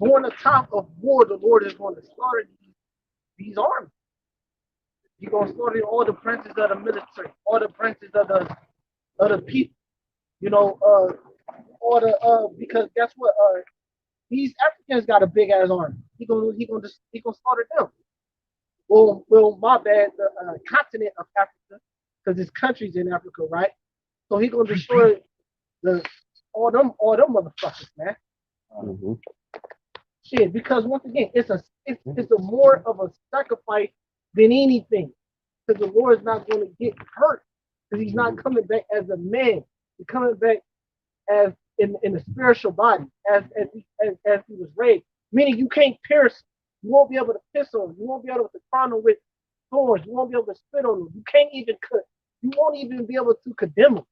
during the time of war, the Lord is going to slaughter these armies. He's going to slaughter all the princes of the military, all the princes of the people. You know, all the because guess what? These Africans got a big ass army. He gonna slaughter them. Well, my bad. The continent of Africa, because there's countries in Africa, right? So he gonna destroy the all them motherfuckers, man. Mm-hmm. Shit, because once again, it's a more of a sacrifice than anything. Because the Lord is not going to get hurt. Because he's not coming back as a man. He's coming back as in the spiritual body, as he was raised. Meaning you can't pierce. You won't be able to piss on him. You won't be able to crown him with thorns. You won't be able to spit on him. You can't even cut. You won't even be able to condemn him.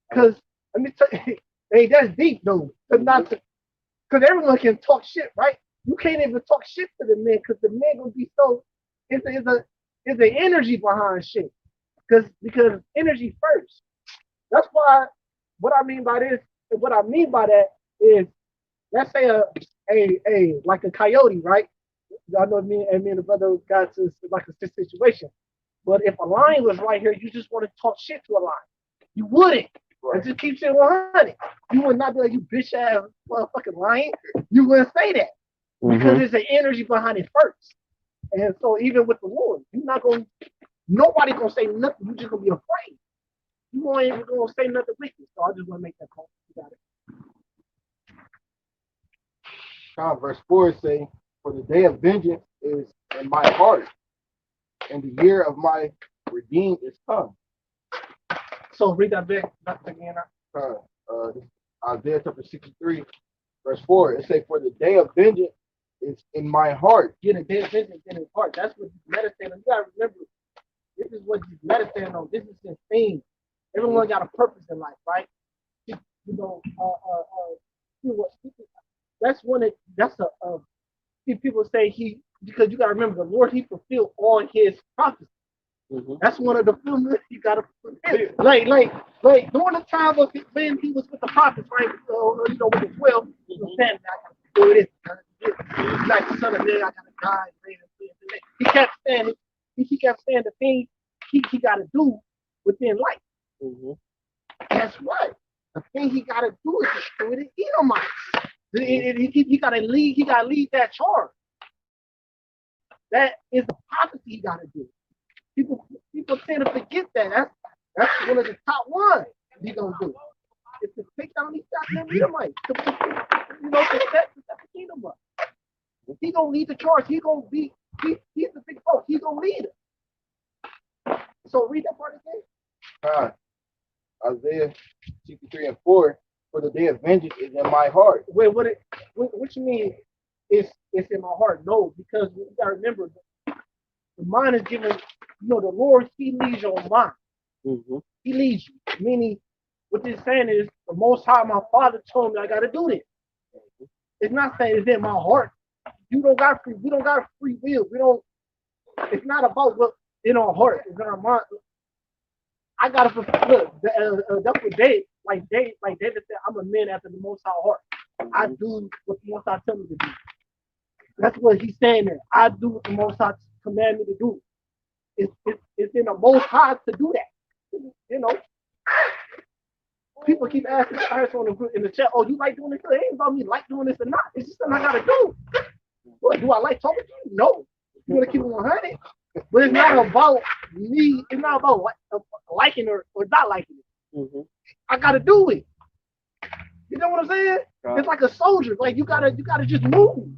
Because let me tell you, hey, that's deep though. Because everyone can talk shit, right? You can't even talk shit to the man because the man gonna be so. It's the energy behind shit. Because energy first. That's why what I mean by this, what I mean by that is, let's say a like a coyote, right? Y'all know me and the brother got to like a situation. But if a lion was right here, you just want to talk shit to a lion. You wouldn't. And just keep saying 100. You would not be like, you bitch ass motherfucking lion. You wouldn't say that because Mm-hmm. there's an energy behind it first. And so even with the Lord, you're not going. Nobody gonna say nothing. You just gonna be afraid. You ain't even gonna say nothing with you. So I just want to make that point. You got it. Verse 4 say, "For the day of vengeance is in my heart, and the year of my redeemed is come." So read that again. Uh, this is Isaiah chapter 63, verse 4. It say, "For the day of vengeance is in my heart." Get a day of vengeance in his heart. That's what he's meditating on. You gotta remember, this is what he's meditating on. This is his theme. Everyone got a purpose in life, right? You know, you know, that's one that that's a people say he because you gotta remember the Lord he fulfilled all his prophecies. Mm-hmm. That's one of the films you gotta fulfill. Like during the time of when he was with the prophets, right? You know, with the 12, he was saying, I gotta do this, I gotta do this. Like the son of man, I gotta die. He kept saying it. He kept saying the things he gotta do within life. Mm-hmm. Guess what? The thing he gotta do is destroy the Edomites. He gotta lead. He gotta lead that charge. That is the prophecy he gotta do. People tend to forget that. That's one of the top ones he gonna do. It's to take down these goddamn Edomites. To set the kingdom up. He gonna lead the charge. He's the big boss. He's gonna lead it. So read that part again. Isaiah 63 and 4. "For the day of vengeance is in my heart." Wait, what you mean? It's in my heart? No, because you gotta remember the mind is given. You know, the Lord He leads your mind. Mm-hmm. He leads you. Meaning, what this saying is, the Most High, my Father told me I gotta do this. It's not saying it's in my heart. You don't got free. We don't got free will. We don't. It's not about what in our heart. It's in our mind. I gotta look. That's what David said. I'm a man after the Most High heart. I do what the Most High tell me to do. That's what he's saying there. I do what the Most High command me to do. It's in the Most High to do that. You know, people keep asking us in the chat, "Oh, you like doing this?" It ain't about me like doing this or not. It's just something I gotta do. What do I like talking to you? No. You want to keep it 100, but it's not about me. It's not about liking or not liking it. Mm-hmm. I gotta do it. You know what I'm saying? It's like a soldier. Like you gotta just move.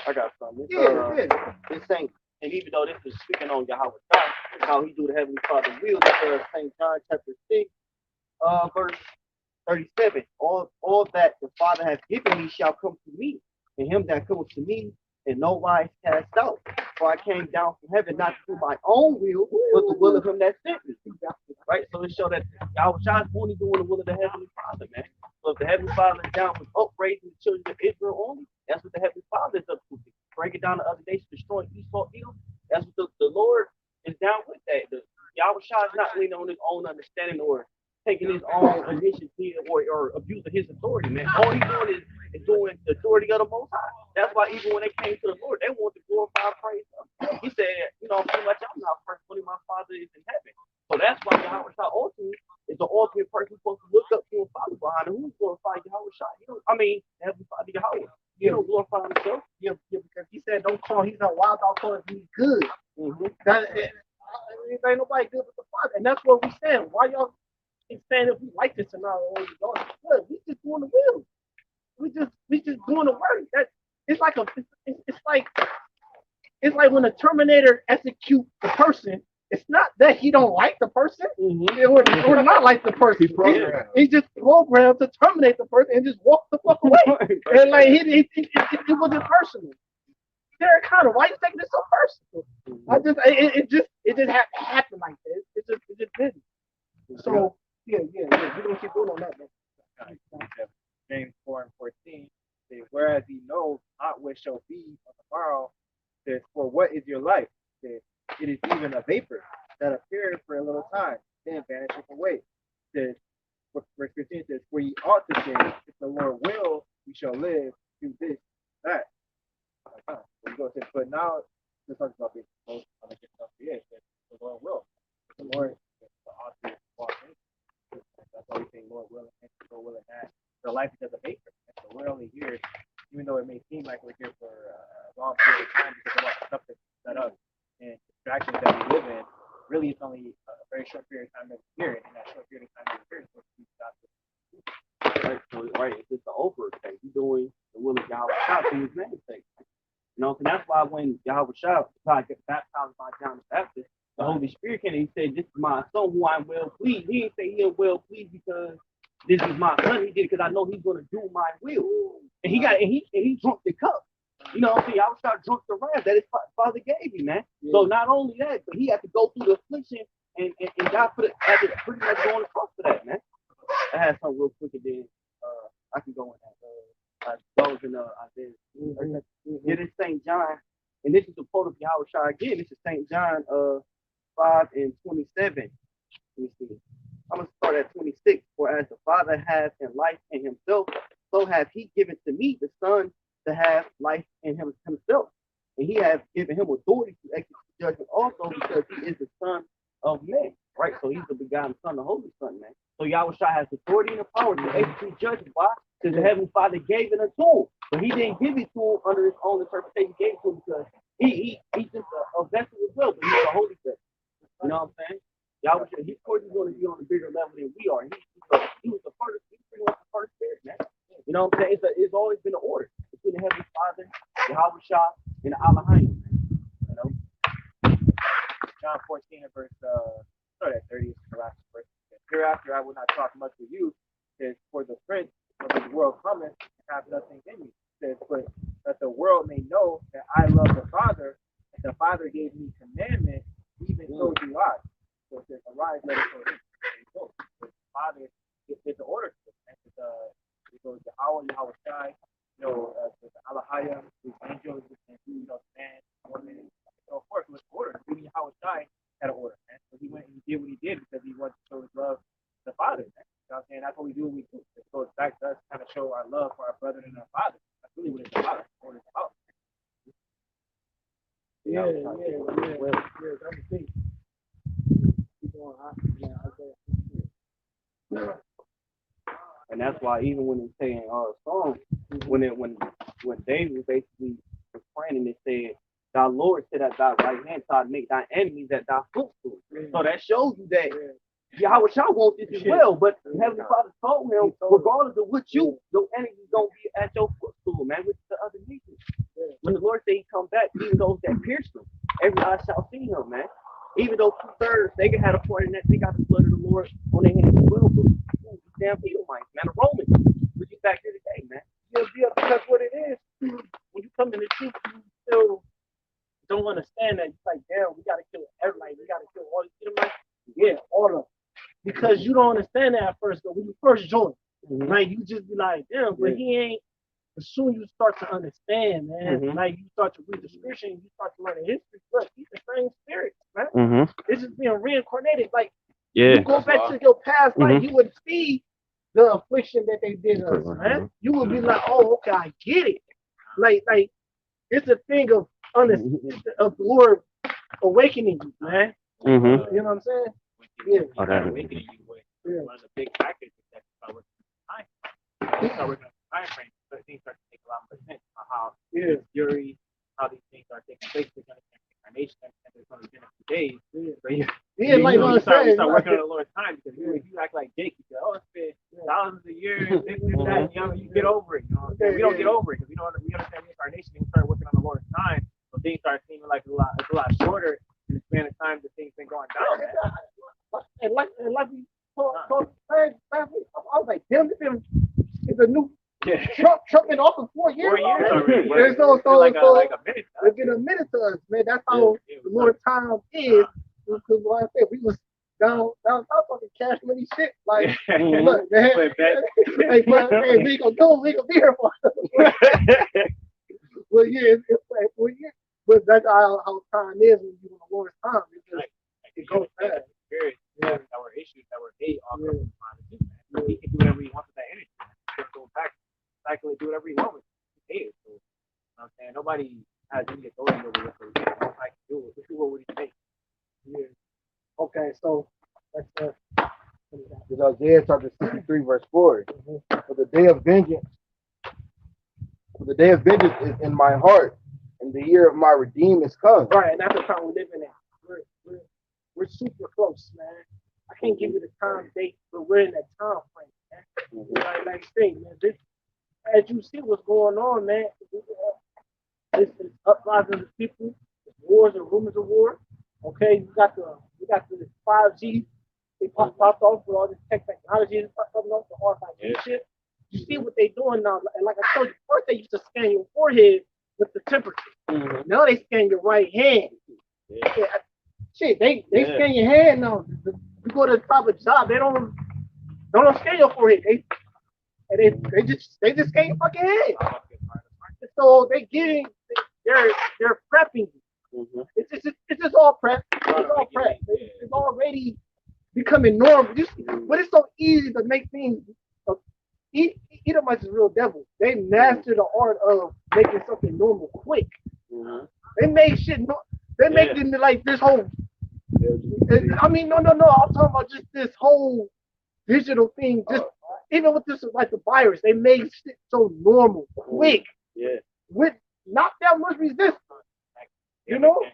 I got something. Yeah. This ain't, and even though this is speaking on Yahweh God, how he do the Heavenly Father will, St. John chapter 6, verse 37. All that the Father has given me shall come to me, and him that cometh to me in no wise cast out. For I came down from heaven not to do my own will, but the will of him that sent me. Right? So it shows that Yahweh Shai is only doing the will of the Heavenly Father, man. So if the Heavenly Father is down with upraising the children of Israel only, that's what the Heavenly Father is up to. Break it down to other nations, destroying Esau, Edom. That's what the Lord is down with that. Yahweh Shai is not leaning on his own understanding or taking his own initiative or abusing his authority, man. All he's doing is doing in the authority of the Most High. That's why even when they came to the Lord, they wanted to glorify and praise Him. He said, pretty much, I'm not first, only my Father is in heaven. So that's why Yahweh Shai ultimately is the ultimate person who's supposed to look up to and follow behind him. Who's glorifying Yahweh Shai? Heavenly Father Yahweh. He don't glorify himself. Yeah, because he said, don't call, he's not wild out calling me good. It ain't nobody good but the Father. And that's what we saying. Why y'all keep saying if we like this or not? Or we don't? Look, we just doing the will. We just doing the work. It's like when a Terminator executes the person. It's not that he don't like the person or not like the person. He just programmed to terminate the person and just walk the fuck away. And like it wasn't personal. Derek Connor, why you taking this so personal? It just happened like that. It just didn't. So yeah. We're gonna keep going on that. James 4:14 says, whereas he knows not what shall be on the morrow, says, for what is your life? Says, it is even a vapor that appears for a little time, then vanisheth away. Says, verse 15 says, for ye ought to say, if the Lord will, we shall live, do this, that. But now let's talk about this. The Lord will. The Lord is the author of all things. That's why we say Lord willing, and Lord willing that. The life is as a vapor. And so we're only here, even though it may seem like we're here for a long period of time because of all the stuff that's set up and distractions that we live in. Really, it's only a very short period of time that we're here, and in that short period of time that we're here, so we stop it. Right, it's just the over thing. You're doing the will of Yahweh Shai for his name's sake. And that's why when Yahweh Shai gets baptized by John the Baptist, the Holy Spirit came and he said, this is my son who I'm well pleased. He didn't say he's well pleased because this is my son. He did it because I know he's going to do my will. And he drunk the cup. Yahweh Shai drunk the wrath that his father gave him, man. Yeah. So not only that, but he had to go through the affliction and God had to pretty much go on the cross for that, man. I had something real quick and then I can go in that. Those in Isaiah. It is St. John, and this is the quote of Yahweh Shai again. This is St. John 5:27. Let me see. I'm gonna start at 26. For as the Father hath in life in himself, so hath he given to me the Son to have life in himself. And he hath given him authority to execute judgment also because he is the Son of man. Right? So he's the begotten Son, the Holy Son, man. So Yahweh Shai has authority and the power to execute judgment. Why? Because the Heavenly Father gave it to him. But he didn't give it to him under his own interpretation. He gave it to him because he's just a vessel as well, but he's a holy vessel. You know what I'm saying? Yahweh Shai, of course, he's going to be on a bigger level than we are. He was the first, he's pretty much the first spirit, man. You know what I'm saying? It's always been an order between the Heavenly Father, Yahweh Shai, and the Elohim, man. John 14 and verse start at 30 is the last verse. Hereafter I will not talk much with you, says, for the prince of this world cometh and have nothing in me. Says, but that the world may know that I love the Father, and the Father gave me commandment, even so do I. So it says, arise, let us go. The Father is the order to it. It goes to Yahweh Shai, the Alahaya, the angels, and man, woman, and so forth. It was order. Even Yahweh Shai had an order, man. So he went and he did what he did because he wanted to show his love to the Father, man. You know what I'm saying? That's what we do when we do. It goes back to us kind of show our love for our brother and our father. That's really what it's about. What it's about. Yeah. That's the thing. And that's why even when it's saying Psalms, when David was basically was praying and it said, "Thy Lord sit at thy right hand, so I make thy enemies at thy footstool." So that shows you that Yahweh Shai wants this as well, but Heavenly Father told him, regardless of what your enemies gonna be at your footstool, man, with the other nations. When the Lord said he come back, even those that pierced him, every eye shall see him, man. Even though 2/3 they can have a part in that, they got the blood of the Lord on their hands as well. But damn Edomites, man, the Romans, which is back here today, man. Yeah, because what it is, when you come to the truth, you still don't understand that. It's like, damn, we gotta kill everybody. We gotta kill all these Edomites. Yeah, all of them. Because you don't understand that at first, but when you first join, right, you just be like, damn, but he ain't. As soon as you start to understand, man, like you start to read the scripture and you start to learn the history, look, he's the same spirit, man. It's just being reincarnated. Like, you go back to your past life, you would see the affliction that they did us, man. You would be like, oh, okay, I get it. Like it's a thing of of the Lord awakening you, man. Mm-hmm. You know what I'm saying? Yeah. Oh, that is- Awakening you with Yeah. one of the big factors is that you start working on time. You start working on time frame, so things start to make a lot more sense about how Yeah. fury, how these things are taking place. They're going to incarnation, and there's only been a few days. So Yeah, like you what I'm start, saying. start working on the Lord's time because you act like Jake. You say, oh, it's been thousands of years, this, that. You know, you get over it. You know what I'm saying? We don't get over it because we understand the incarnation and we start working on the Lord's time. So things start seeming like it's a lot shorter in the span of time that things been going down. Man. And like we talked last week, I was like, damn, it's a new Trump been off for 4 years. 4 years already. There's no like a minute. It's been a minute to us, man. That's how the Lord's time is. Because like I said, we was down south on the cash money shit. Like, look, man, hey, we gonna do it. We gonna be here for it. Well, yeah, it's like, well, yeah. But that's how time is when you on the Lord's time. It goes fast. Our issues that were made off of the he can do whatever he wants with that energy. He can go back, cycle, do whatever he wants with it. So, you know what I'm saying? Nobody has any authority over what they do. All I can do is what would he say? Yeah. Okay, so let's It's Isaiah chapter 63, verse 4. For the day of vengeance, is in my heart, and the year of my redeem is come. right, and that's the time we're living in. We're super close, man. I can't give you the time date, but we're in that time frame, man. Like I say, man, as you see what's going on, man, it's uprising of the people, wars and rumors of war. Okay, we got the 5G. They popped off with all this technology coming off the RFID shit. You see what they doing now? And like I told you, first they used to scan your forehead with the temperature. Now they scan your right hand. Yeah. Shit, they scan your hand now. You go to the proper job, they don't scan your forehead. They just scan your fucking head. So they're prepping you. It's just all prep. It's all prep. It's already becoming normal. But it's so easy to make things. Edomites is real devil. They master the art of making something normal quick. They make shit. They make it like this whole. I mean, no. I'm talking about just this whole digital thing. Just even with this, like the virus, they made shit so normal, quick. With not that much resistance. You know.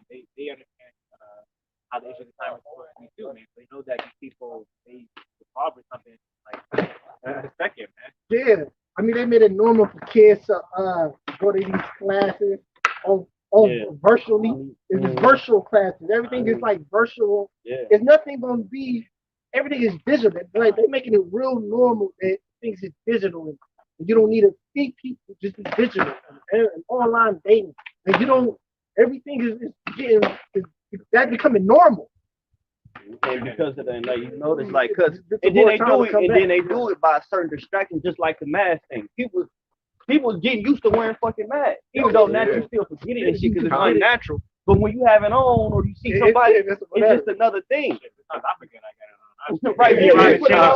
They understand how the issue of the time is supposed to be too, man. They know that these people they involved with something like a second, man. Yeah, I mean they made it normal for kids to go to these classes on virtually. It's virtual classes. Everything is like virtual. It's nothing gonna be. Everything is digital. Like they're making it real normal that things is digital and you don't need to see people. Just be digital and online dating. And you don't. Everything is getting. That's becoming normal. And because of that, like you notice, like, cause and then they do it by a certain distraction, just like the mask thing. People getting used to wearing fucking masks, even though naturally still forgetting and shit because it's unnatural. But when you have it on or you see somebody, it's just another thing. I forget I got it on. Right there, right. you got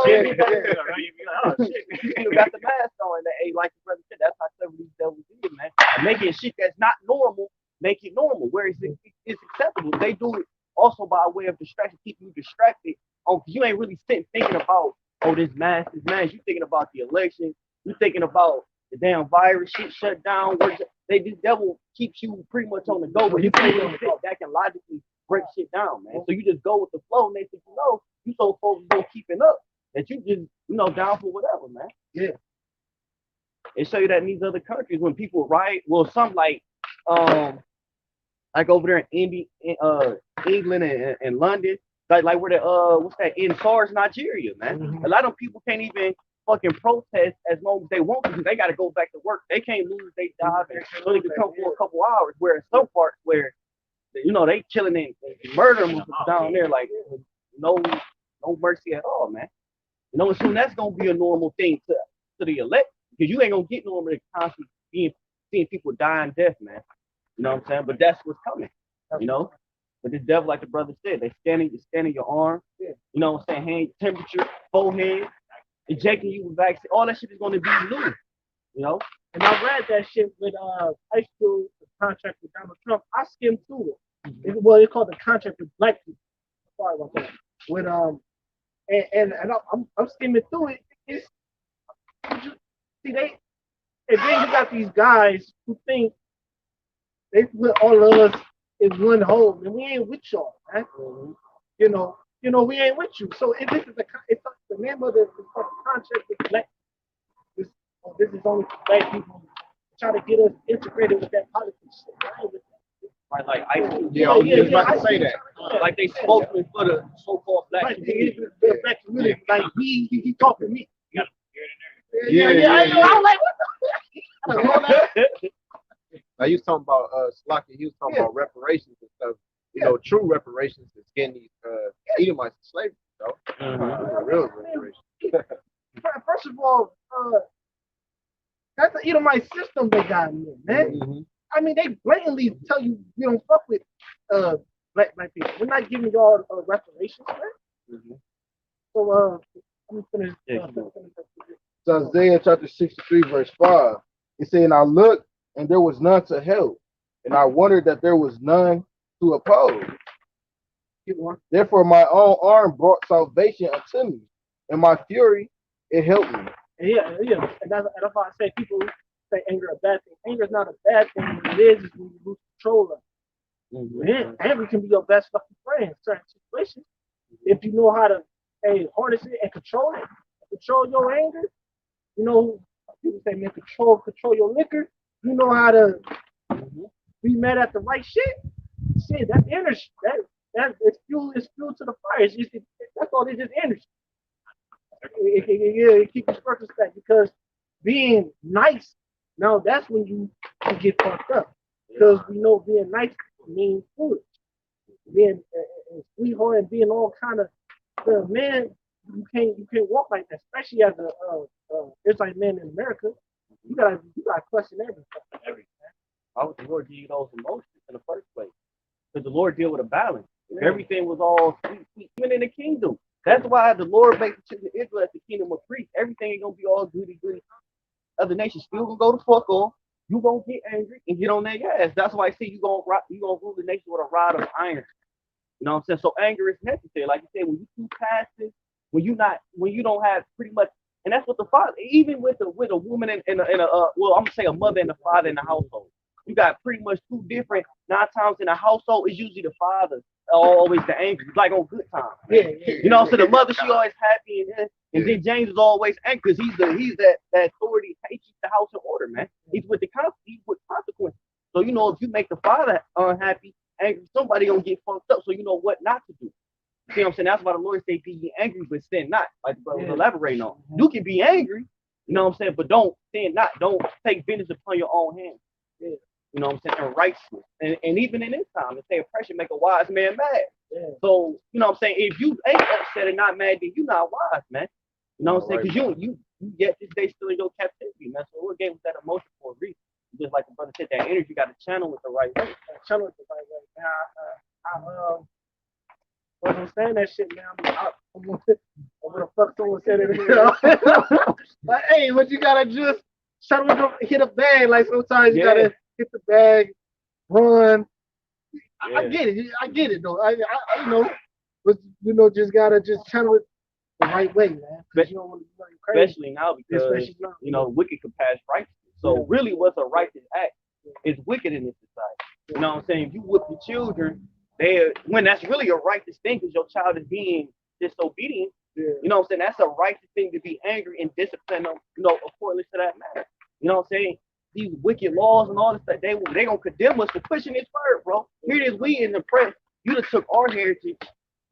Got the mask on, and hey, like the brother said, that's how some of these devils do it, man. Making shit that's not normal, make it normal, where it's acceptable. They do it also by way of distraction, keeping you distracted. Oh, you ain't really sitting thinking about, this mask. You thinking about the election. You thinking about the damn virus, shit shut down. This devil keeps you pretty much on the go, but you can't really sit back and logically break shit down, man. So you just go with the flow, and they think you so focused on keeping up that you just down for whatever, man. Yeah. It show you that in these other countries when people riot, some like over there in England and London, like where in SARS, Nigeria, man. A lot of people can't even fucking protest as long as they want because they got to go back to work. They can't lose their job and so they can come for a couple hours. Where some parts where they killing and murdering down there like no mercy at all, man. And soon that's gonna be a normal thing to the elect because you ain't gonna get normal to constantly seeing people die and death, man. You know what I'm saying? But that's what's coming. But the devil, like the brother said, they scanning your arm. Yeah. You know what I'm saying? Hand temperature, forehead, injecting you with vaccine. All that shit is going to be new. You know? And I read that shit with high school contract with Donald Trump. I skimmed through it. Well, it's called the contract with black people. Sorry about that. With and I'm skimming through it. It's see and then you got these guys who think they put all of us in one hole, and we ain't with y'all, man. You know, we ain't with you. So if this is it's the name of it's called the contract with black. This is only for black people. Try to get us integrated with that politics shit. I ain't with that. Right, like ICE. Yeah, I was just about to say that. Like they spokesman for the so-called black Right, community. the black community. Like he talking to me. You got a beard in there. Yeah, I know. I was like, what the? Now you was talking about Slocky, he was talking about reparations and stuff. You know, true reparations is getting these Edomites to slavery, though. Real reparations. First of all, that's the Edomite system they got in there, man. I mean, they blatantly tell you we don't fuck with black people. We're not giving y'all reparations, man. So let me finish. So Isaiah chapter 63, verse 5. It said, and I looked, and there was none to help, and I wondered that there was none to oppose. Therefore my own arm brought salvation unto me, and my fury, it helped me. Yeah. And that's why I say people say anger a bad thing. Anger is not a bad thing. What it is when you lose control of it. Anger can be your best fucking friend in certain situations. If you know how to harness it and control it, control your anger. You know, people say, man, control your liquor. You know how to be mad at the right shit. Shit, that's energy. That it's fuel to the fire. It's just, that's all. It's just energy. It keeps your circumstance because being nice, now that's when you get fucked up. Because we know being nice means foolish. Being sweetheart and being all kind of man, you can't walk like that, especially as a Israelite man in America. You gotta question everything. Why would the Lord give you those emotions in the first place? Because the Lord deal with a balance. Everything was all sweet, even in the kingdom. That's why the Lord makes the children of Israel as the kingdom of priests. Everything ain't gonna be all goody. Other nations still gonna go to fuck off. You gonna get angry and get on their ass. That's why I say you gonna rule the nation with a rod of iron. You know what I'm saying? So anger is necessary. Like you said, when you too passive, when you don't have pretty much, and that's what the father, even with a woman in a well, I'm gonna say a mother and a father in the household. You got pretty much two different 9 times in a household. It's usually the father always the angry, like on good times. Yeah. You know, so the mother she always happy and then James is always angry because he's that authority. He keeps the house in order, man. He's with consequences. So you know, if you make the father unhappy, angry, somebody gonna get fucked up. So you know what not to do. See what I'm saying? That's why the Lord say be angry, but sin not. Like the brother was elaborating on. You can be angry, you know what I'm saying, but don't sin not. Don't take vengeance upon your own hands. Yeah. You know what I'm saying? And righteousness. And even in this time, they say oppression make a wise man mad. Yeah. So, you know what I'm saying? If you ain't upset and not mad, then you're not wise, man. You know what I'm saying? Because you get this day still in your captivity, man. So we're getting with that emotion for a reason. Just like the brother said, that energy you got to channel it the right way. Channel it the right way. Now, when I'm saying that shit, man, I'm gonna fuck someone said it. Like, hey, but you gotta just hit a bag. Like sometimes you gotta hit the bag, run. Yeah. I get it though. I you know, but you know, just gotta just channel it the right way, man. You don't want to be crazy. Especially now because you know wicked could pass righteous. So really, what's a righteous act is wicked in this society. You know what I'm saying? If you whip your children, when that's really a righteous thing because your child is being disobedient. Yeah. You know what I'm saying? That's a righteous thing to be angry and discipline them, you know, according to that matter. You know what I'm saying? These wicked laws and all this stuff, they gonna condemn us for pushing this word, bro. Here it is, we in the press. You done took our heritage.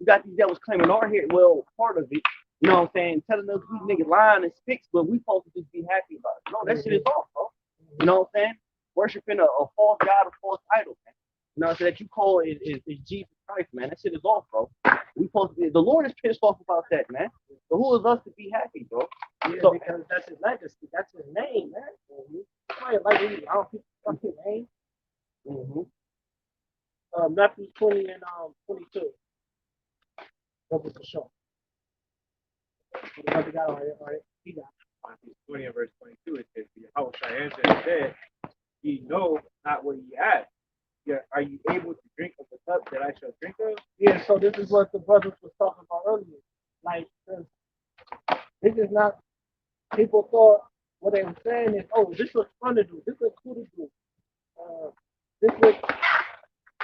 You got these devils claiming our heritage. Well, part of it. You know what I'm saying? Telling us these niggas lying and spicks, but we supposed to just be happy about it. No, that shit is off, bro. You know what I'm saying? Worshiping a false god, a false idol, man. You know what I'm saying? That you call is Jesus Christ, man. That shit is off, bro. We supposed to be, the Lord is pissed off about that, man. So who is us to be happy, bro? Yeah, so, because that's his legacy. That's his name, man. Like, I don't think fucking name. Matthew 20 and 22. That was the show. The other guy, all right, he got it. Matthew 20 and verse 22, it says, Yahushua answered and said, ye know not what ye ask. Yeah, are you able to drink of the cup that I shall drink of? Yeah, so this is what the brothers was talking about earlier. Like, this is not, people thought what they were saying is, oh, this was fun to do, this was cool to do. This was,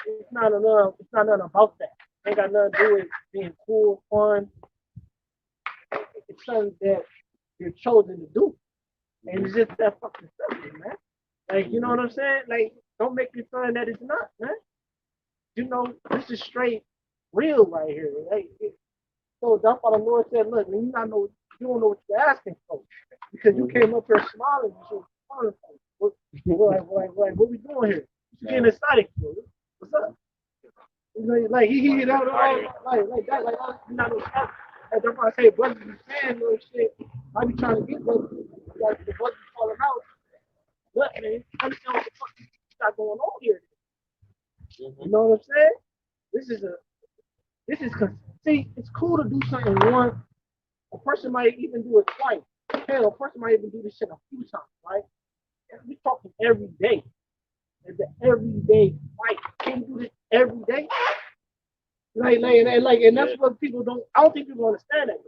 it's not nothing about that. It ain't got nothing to do with being cool, fun. It's something that you're chosen to do. And it's just that fucking simple, man. Like, you know what I'm saying? Like, don't make it something that it's not, man. You know, this is straight real right here. Like, so that's why the Lord said, look, man, you don't know what you're asking for. Because you came up here smiling and shit. What we doing here? You getting excited for it. What's up? Like he like that, like you not no stuff. Like that's why I say brothers be saying little shit. I be trying to get brothers, like the brothers falling out. Look, man, understand what the fuck you got going on here. You know what I'm saying? See, it's cool to do something once. A person might even do it twice. Hell, a person might even do this shit a few times, right? And we talking every day. It's an everyday fight. Can you do this every day? And that's what people don't. I don't think people understand that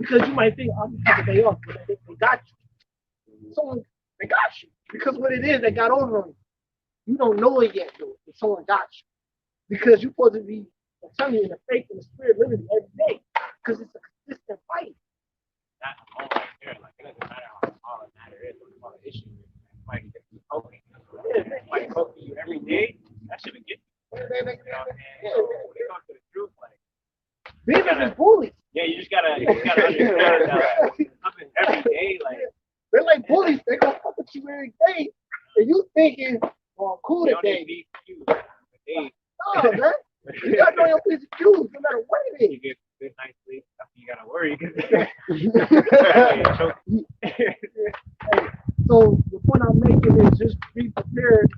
because you might think, "I'm taking a day off," but they got you. Someone they got you because what it is, they got over on you. You don't know it yet, though. But someone got you because you're supposed to be. I'm telling you, in the faith and the spirit, living every day because it's a consistent fight. Not all right there. Like, it doesn't matter how small a matter is or small an issue is. Like, if you poking you every day, that shouldn't get you. You know what I'm saying? So when it comes to the truth, like, Demons is bullies. yeah, you just gotta understand that something every day, like they're like bullies. They gonna fuck with you every day, and you thinking, "Oh, I'm cool today." No, man. You gotta know your place of cues, no matter what it is. You get good night's sleep, you gotta worry. So the point I'm making is just be prepared.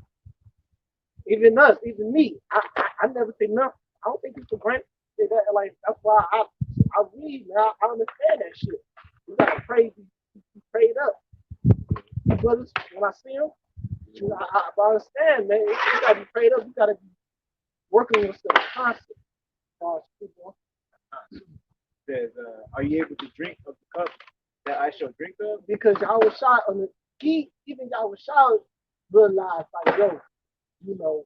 Even us, even me. I never say nothing. I don't think people grant say that. Like that's why I read. Man, I understand that shit. You gotta pray, be prayed up. You brothers, when I see them, I understand, man. You gotta be prayed up. You gotta be working with stuff constantly. Says, are you able to drink of the cup that I shall drink of? Because y'all was shot on the key, even y'all was shot realized like, yo, you know,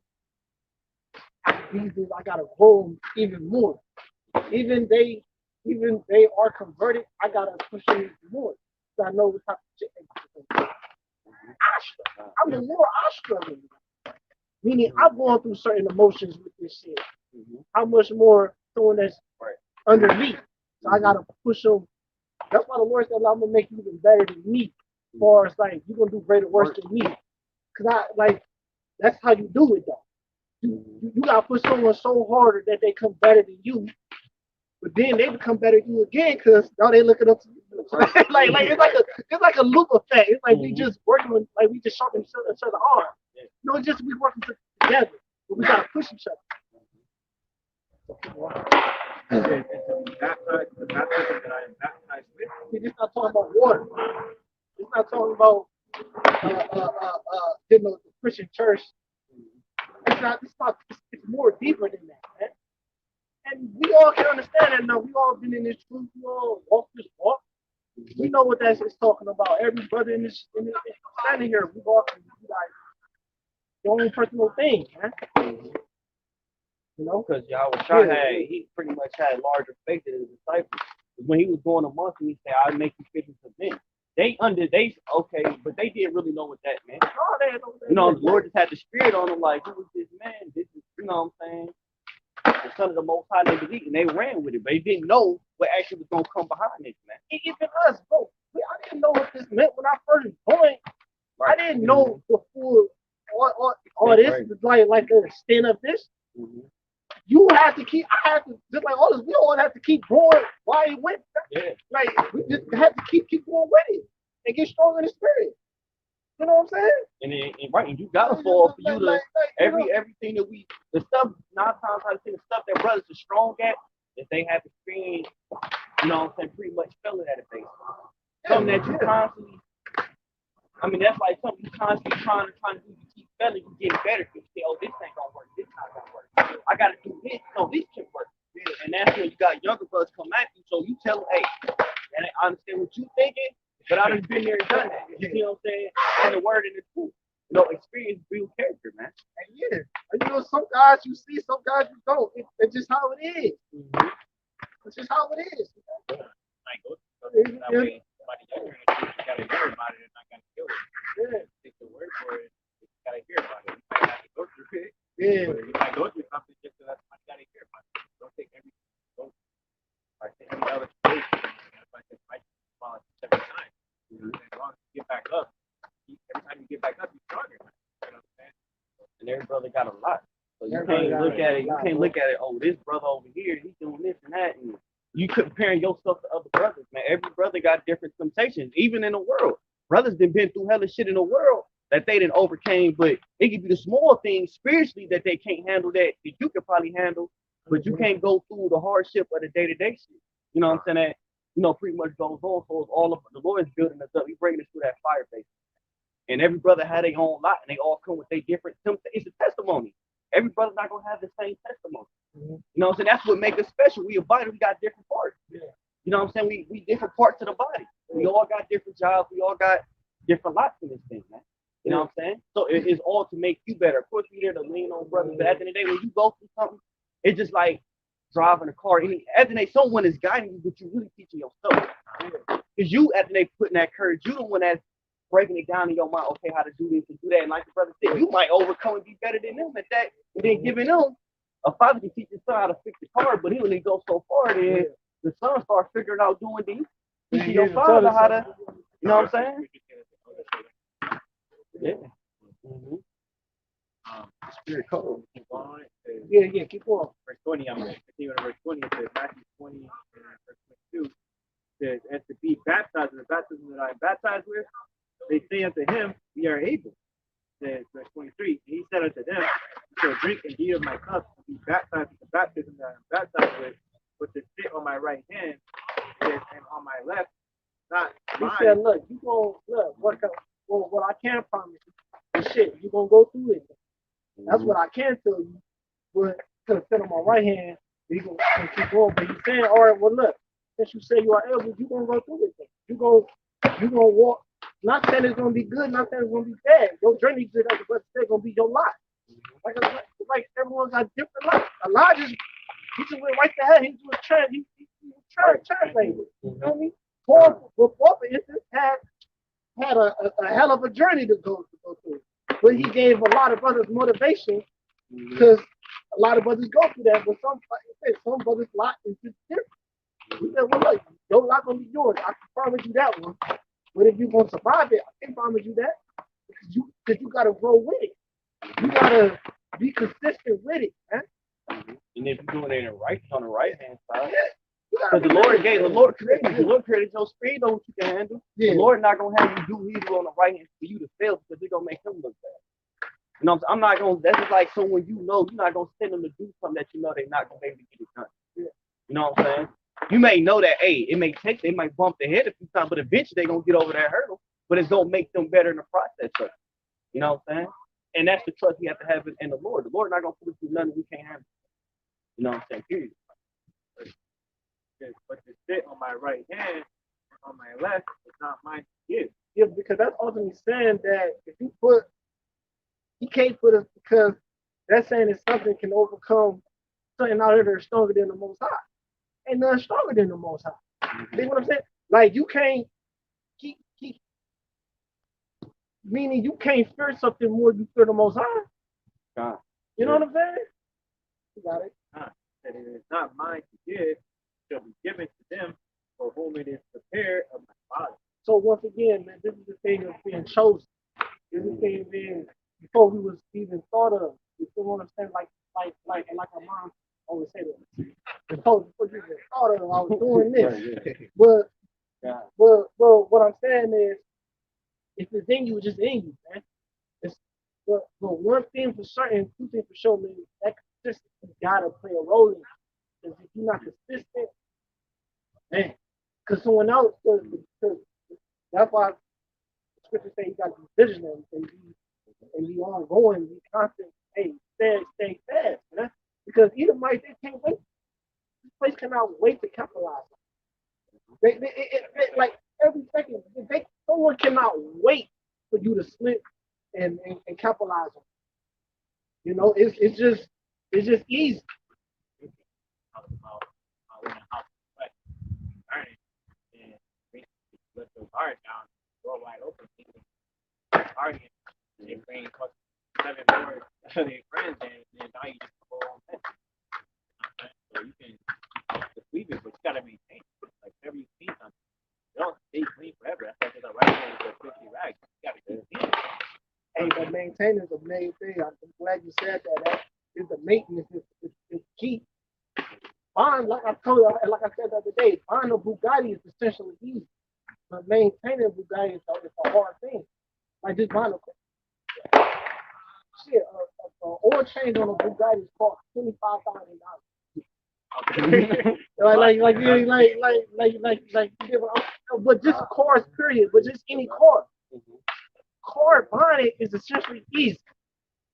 these days I gotta grow them even more. Even they are converted, I gotta push them even more. So I know what type of shit they do. I'm the more I struggle with. Meaning I'm going through certain emotions with this shit. How much more someone that's under me. So I gotta push them. That's why the Lord said, I'm gonna make you even better than me. As far as like you're gonna do greater work than me. Cause I like that's how you do it though. You gotta push someone so harder that they come better than you. But then they become better than you again because now they looking up to you. like it's like a loop effect. It's like we just working with like we just sharpen each other arm. No, it's just we working together. But we gotta push each other. The baptism that I am baptized with. It's not talking about water. It's not talking about the Christian church. It's more deeper than that, man. And we all can understand that now. We all been in this truth, we all walk this walk. We know what that is talking about. Every brother in this standing here, we all can be like your own personal thing, man. You know, because Yahweh he pretty much had larger faith than his disciples. When he was going amongst them, he said, "I'll make you fishers of men." Okay, but they didn't really know what that meant. The Lord just had the spirit on them, like, who is this man? This is, you know what I'm saying? The son of the Most High, they believed, and they ran with it, but they didn't know what actually was gonna come behind this, man. Even us, bro. I didn't know what this meant when I first joined. Right. I didn't know the full all this like the extent of this. You have to keep. I have to just like all this. We all have to keep growing while it went. Like we just have to keep going with it and get stronger in the spirit. You know what I'm saying? And right, and you gotta fall for you to everything that the stuff 9 times out of 10 the stuff that brothers are strong at, that they have experienced, you know what I'm saying, pretty much failing at it basically. Something that you constantly, I mean, that's like something you constantly trying to do. You keep failing, you getting better. You say, oh, this ain't gonna work. This not gonna work. I gotta do this. No, this can work. And that's when you got younger brothers come at you. So you tell them, hey, and I understand what you thinking, but I done been there and done that. You know what I'm saying? And the word and the truth. You know, experience build character, man. And yeah, and you know, some guys you see, some guys you don't. It's just how it is. It's just how it is. Like, that way, somebody younger in the truth, you gotta hear about it and not gotta feel it. Yeah. Take the word for it. You gotta hear about it. You might have to go through it. Yeah. But you might go through something just so that somebody gotta hear about it. Don't take everything. Like any other situation. That's why I said fight fall 7 times. You know, as long as you get back up, every time you get back up, you're stronger. You know what I'm saying? And every brother got a lot. So you can't look at it. You can't look at it. Oh, this brother over here, he's doing this and that, and you comparing yourself to other brothers, man. Every brother got different temptations, even in the world. Brothers been through hella shit in the world that they didn't overcame, but it could be the small things spiritually that they can't handle that you could probably handle, but you can't go through the hardship of the day-to-day shit. You know what I'm saying? That, you know, pretty much goes on. So it's all of the Lord is building us up. He's bringing us through that fire base. And every brother had their own lot, and they all come with their different. It's a testimony. Every brother's not gonna have the same testimony. You know what I'm saying? That's what makes us special. We a body. We got different parts. You know what I'm saying? We different parts of the body. We all got different jobs. We all got different lots in this thing, man. You know what I'm saying? So it's all to make you better. Of course, we there to lean on brothers, but at the end of the day, when you go through something, it's just like driving a car. And at the end of the day, someone is guiding you, but you're really teaching yourself. Because you, at the end of the day, putting that courage, you the one that's breaking it down in your mind, okay, how to do this and do that. And like the brother said, you might overcome and be better than them at that. And then giving them, a father can teach his son how to fix the car, but he only goes so far, then the son starts figuring out doing these. Teaching your father how to, you know what I'm saying? Yeah. Spirit code. Keep on. Yeah, keep going. Verse 20, I'm going to continue on verse 20. It says, Matthew 20 and verse 22 says, and to be baptized in the baptism that I am baptized with, they say unto him, we are able. It says, verse 23, and he said unto them, you shall drink indeed of my cup and be baptized with the baptism that I am baptized with, but to sit on my right hand and on my left, not He mine. said, look, you gonna look what I can promise you. The shit, you gonna go through it. That's what I can tell you. But to sit on my right hand, you gonna keep going. But he's saying, all right, well look, since you say you are able, you gonna go through it. You gonna walk. Not saying it's gonna be good, not saying it's gonna be bad. Your journey to that, but it's gonna be your lot. Like everyone's got different lives. Elijah, he just went right to hell. He was translated. You know what I mean? Paul, for instance, had a hell of a journey to go through. But he gave a lot of brothers motivation because a lot of brothers go through that. But some brothers' lot is just different. He said, well, look, your lot gonna be yours. I can promise you that one. But if you're gonna survive it, I can't promise you that. Because you gotta grow with it. You gotta be consistent with it, man. And if you're doing it on the right hand side, Yeah. because the Lord created your spirit, know what you can handle. Yeah. The Lord not gonna have you do evil on the right hand for you to fail because it's gonna make him look bad. You know, I'm not gonna. That's just like someone you know. You're not gonna send them to do something that you know they're not gonna be able to get it done. Yeah. You know what I'm saying? You may know that, hey, they might bump their head a few times, but eventually they're gonna get over that hurdle. But it's gonna make them better in the process of it. You know what I'm saying? And that's the trust we have to have in the Lord. The Lord not gonna put us through nothing we can't handle. You know what I'm saying? Period. But to sit on my right hand and on my left is not mine to give. Yeah, because that's ultimately saying that if you can't put us because that's saying that something can overcome something out here that's stronger than the Most High. Ain't nothing stronger than the Most High. You know what I'm saying? Like you can't keep meaning you can't fear something more than you fear the Most High. God. You know what I'm saying? You got it. That it is not mine to give, shall be given to them for whom it is prepared of my Father. So once again, man, this is the thing of being chosen. This is the thing of being before we was even thought of. You feel what I'm saying? Like our mom always say that. Before you even thought of, I was doing this. But what I'm saying is, If it's in you, it's just in you, man. It's, but one thing for certain, two things for sure, man, that consistency gotta play a role in it. Because if you're not consistent, man, because someone else, because that's why the scripture say you got to be vigilant and be ongoing, be constant, hey, stay fast, man. Because either might they can't wait. This place cannot wait to capitalize. Like every second, someone cannot wait for you to slip and capitalize on. You know, it's just easy. Talk about when the house is wet, burning, and basically let the guard down, door wide open, people arguing, and they bring seven more of their friends, and now you just go on that. So you can just leave it, but you gotta maintain it. Like whenever you see something, you don't stay clean forever. That's why there's a right way to 50 rags. You gotta keep clean. Hey, but maintenance is the main thing. I'm glad you said that. That is the maintenance is key. Buying, like I told you, like I said the other day, buying a Bugatti is essentially easy. But maintaining a Bugatti is a hard thing. Like just buying a shit, oil change on a Bugatti cost $25,000. But just cars, period. But just any car. Car buying it is essentially easy.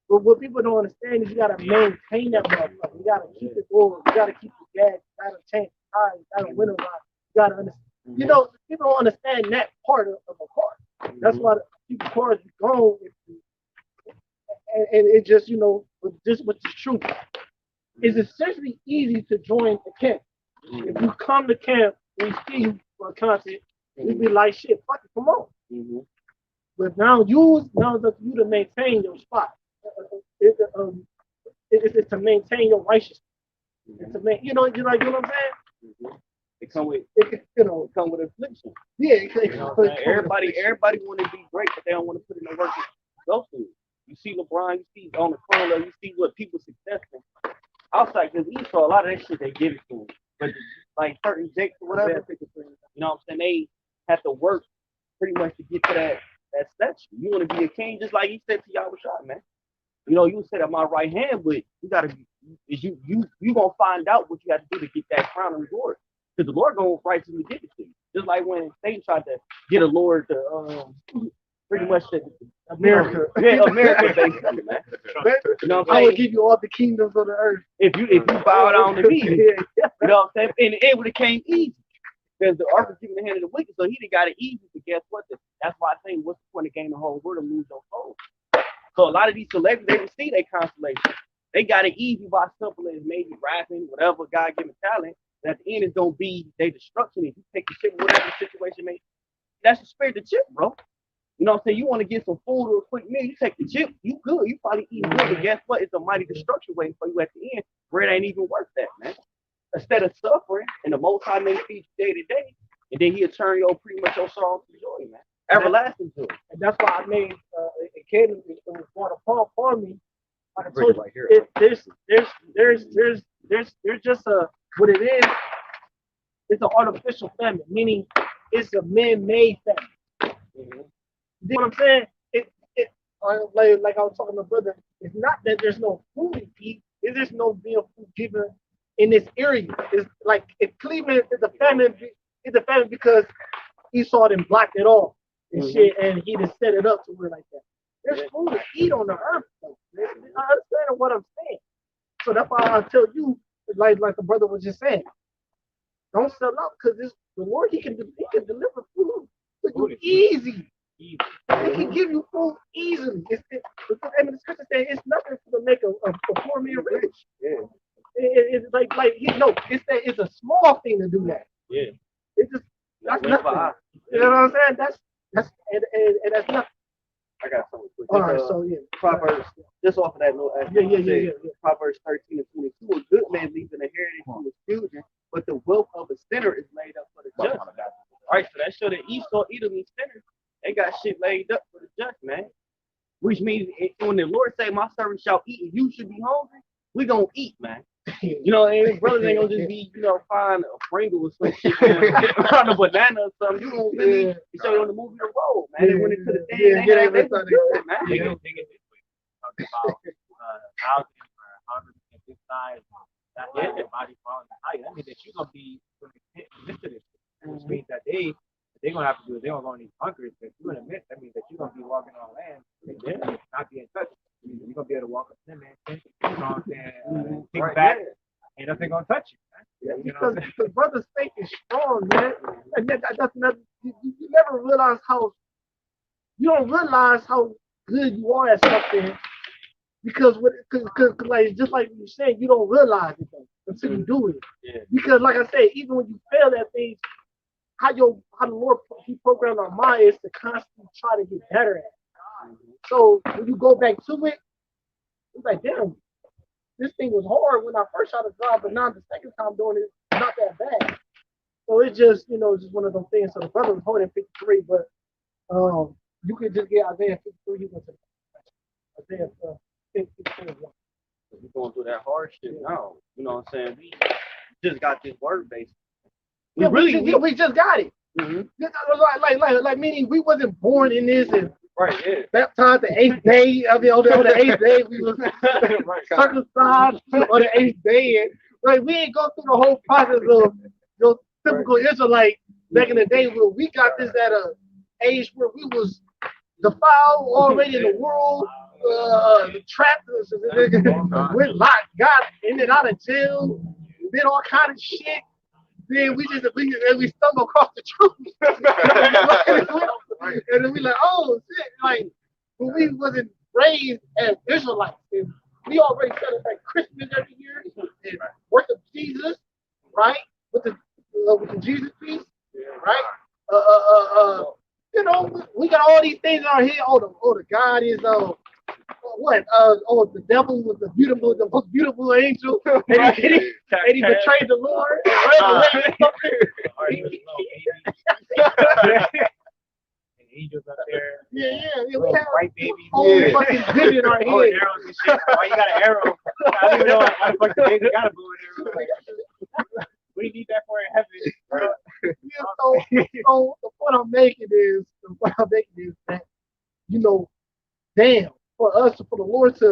But what people don't understand is you gotta maintain that motherfucker. You gotta keep it going. You gotta keep the gas. You gotta change the tires. You gotta winterize. You gotta understand. You know, people don't understand that part of a car. That's why the cars be gone. And it just, you know, just what's the truth. It's essentially easy to join the camp. If you come to camp, we see you for content, we be like, shit, fuck it, come on. But now it's up to you to maintain your spot. It's to maintain your righteousness. It's to you know what I'm saying? It come with affliction. Yeah, Everybody want to be great, but they don't want to put in the work to go through. You see LeBron, you see on the corner, you see what people successful outside, because we saw a lot of that shit they give it to them. But like certain Jakes or whatever, you know what I'm saying? They have to work pretty much to get to that statue. You want to be a king, just like he said to y'all shot, man. You know, you said at my right hand, but you gotta be you gonna find out what you have to do to get that crown and reward. Because the Lord gonna righteously give it to you. Just like when Satan tried to get a Lord to pretty much America. America basically, man. You know what I'm saying? I will give you all the kingdoms of the earth. If you bow down to me, you know what I'm saying? And it would have came easy. Because the ark was given the hand of the wicked, so he done got it easy. But guess what? That's why I think what's the point of gaining the whole world and lose your soul? So a lot of these celebrities, they receive their consolation. They got it easy by simple as maybe rapping, whatever God given talent. And at the end, it's gonna be their destruction. If you take the shit, whatever the situation may be, that's the spirit of the chip, bro. You know what I'm saying? You want to get some food or a quick meal, you take the chip, you good, you probably eat good, but guess what? It's a mighty destruction waiting for you at the end. Bread ain't even worth that, man. Instead of suffering, and the Most High may feed you day to day, and then he'll turn your pretty much your sorrow to joy, man. Everlasting joy. And that's why I made a kid it was going to for me. Like I told you, right here. There's just what it is. It's an artificial famine, meaning it's a man-made famine. You know what I'm saying? Like I was talking to my brother, it's not that there's no food to eat. It's just no being food given in this area. It's like if Cleveland is a famine, it's a famine because Esau didn't block it off and shit, and he just set it up to where like that. There's food to eat on the earth, though. I understand what I'm saying. So that's why I tell you, like the brother was just saying, don't sell out because the Lord he can deliver food to you easy. He can give you food easily. I mean, the scripture says it's nothing to make a poor man rich. Yeah. It's it's a small thing to do that. Yeah. It's just that's nothing. You know what I'm saying? That's that's nothing. I got something quick. All right, so yeah. Proverbs, just off of that little Yeah. Proverbs 13 and 22, a good man leaves an inheritance to his children, but the wealth of a sinner is laid up for the just. All right, so that show that Esau, Edom, and sinners, they got shit laid up for the just, man. Which means when the Lord say, my servant shall eat and you should be hungry, we gonna eat, man. You know, and brothers ain't gonna just be, find a Pringle or some shit, find a banana or something. You gonna really show you on the movie The Road, man. They went into the thing, they was good, man. They get this way. Talking about housing or however you can decide that their body falling higher. That means that you're gonna be into this, which means that they're gonna have to do is they're gonna go in these bunkers. If you're in a mist, that means that you're gonna be walking on land, not being touched. You're gonna be able to walk up to them, man. You know what I'm saying? Kick back, ain't nothing gonna touch you. Man. Because the brother's faith is strong, man. And that's another. You never realize you don't realize how good you are at something because like just like you said, you don't realize it though, until you do it. Yeah. Because like I said, even when you fail at things, how the Lord He programmed our mind is to constantly try to get better at it. So when you go back to it, it's like, damn, this thing was hard when I first shot a job, but now the second time doing it, it's not that bad. So it's just, just one of those things. So the brother was holding 53, but you could just get Isaiah 53. You go to Isaiah 53. We're going through that hardship now. You know what I'm saying? We just got this word base. We just got it. Mm-hmm. Like meaning we wasn't born in this and baptized the 8th day. I mean, on the 8th day we was circumcised on the 8th day. And we ain't go through the whole process of your typical Israelite back in the day. Where we got this at a age where we was defiled already in the world. The trappers went locked, got in and out of jail, did all kind of shit. Then we stumble across the truth. And then we like, oh shit, like when we wasn't raised as Israelites, and we already celebrate Christmas every year and worship Jesus, right? With the Jesus feast, right? We got all these things in our head. The God is the devil was the most beautiful angel, and he betrayed the Lord. And angels up there. Yeah. We have white babies. Whole fucking vision in our head. Arrows and shit. Why you got an arrow? I don't even know why the fuck the baby got a bow and arrow. We need that for in heaven. So the point I'm making is that damn, for the Lord to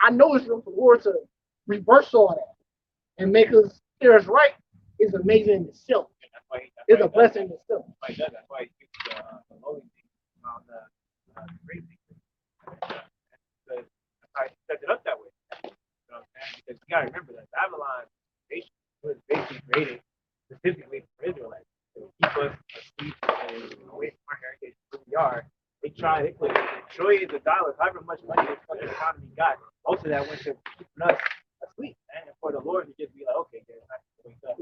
I know it's for the Lord to reverse all that and make us hear us right is amazing in itself. It's a blessing in itself. That's why he keeps the lowly thing on the great thing. That's why he sets it up that way. You know what I'm saying? Because you gotta remember that Babylon was basically created specifically for Israelites. To keep us asleep and away from our heritage who we are. They put trillions of dollars, however much money this fucking economy got. Most of that went to keeping us asleep, man. And for the Lord to just be like, okay, guys, I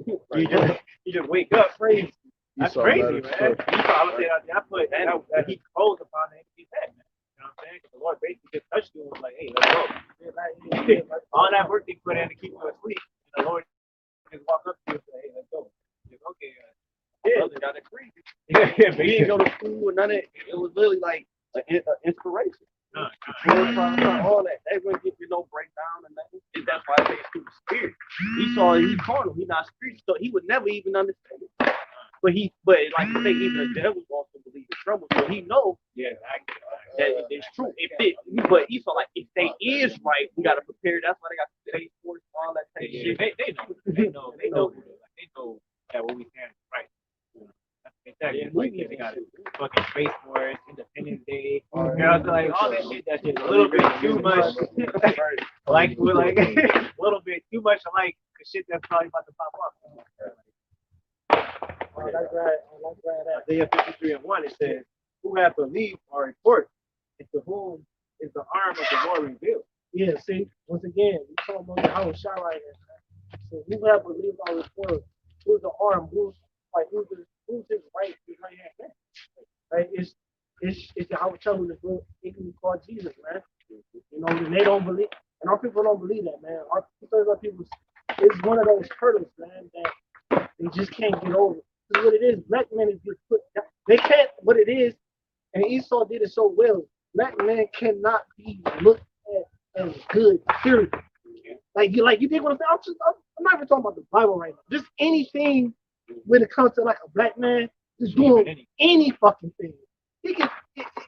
can wake up. You just wake up, praise. That's crazy, man. I would say I put that he closed upon the enemy's head, man. You know what I'm saying? Because the Lord basically just touched you and was like, hey, let's go. All that work they put in to keep you asleep, and the Lord just walk up to you and say, hey, let's go. Just, okay, brother got it crazy. But he didn't go to school or none of it. It was literally like an inspiration. All that. They wouldn't give you no breakdown and nothing. That's why they through the spirit. He's carnal. He's not spiritual. So he would never even understand it. But like you say, even the devil also believes in trouble. So he knows that it's true. But he felt like if they is right, we gotta prepare. That's why they got the space force, all that type of shit. They know that what we stand is right. Exactly. They got fucking Space Force, Independence Day. Like all that shit. That's just a little bit too much. We're like a little bit too much like the shit that's probably about to pop up. I like that. Isaiah 53:1, it says, "Who hath believed our report, and to whom is the arm of the Lord revealed?" Yeah. See, once again, we talking about how it's shot right now. So who have believed our report? Who's the arm? Who's his right hand man? Right? It's Yahweh who is good. It can be called Jesus, man. And they don't believe, and our people don't believe that, man. Our people, it's one of those hurdles, man, that they just can't get over. Because what it is, black men is just put down. They can't. What it is, and Esau did it so well. Black men cannot be looked at as good, period. Like you think what I'm saying? I'm not even talking about the Bible right now. Just anything when it comes to like a black man, just doing any fucking thing. He can,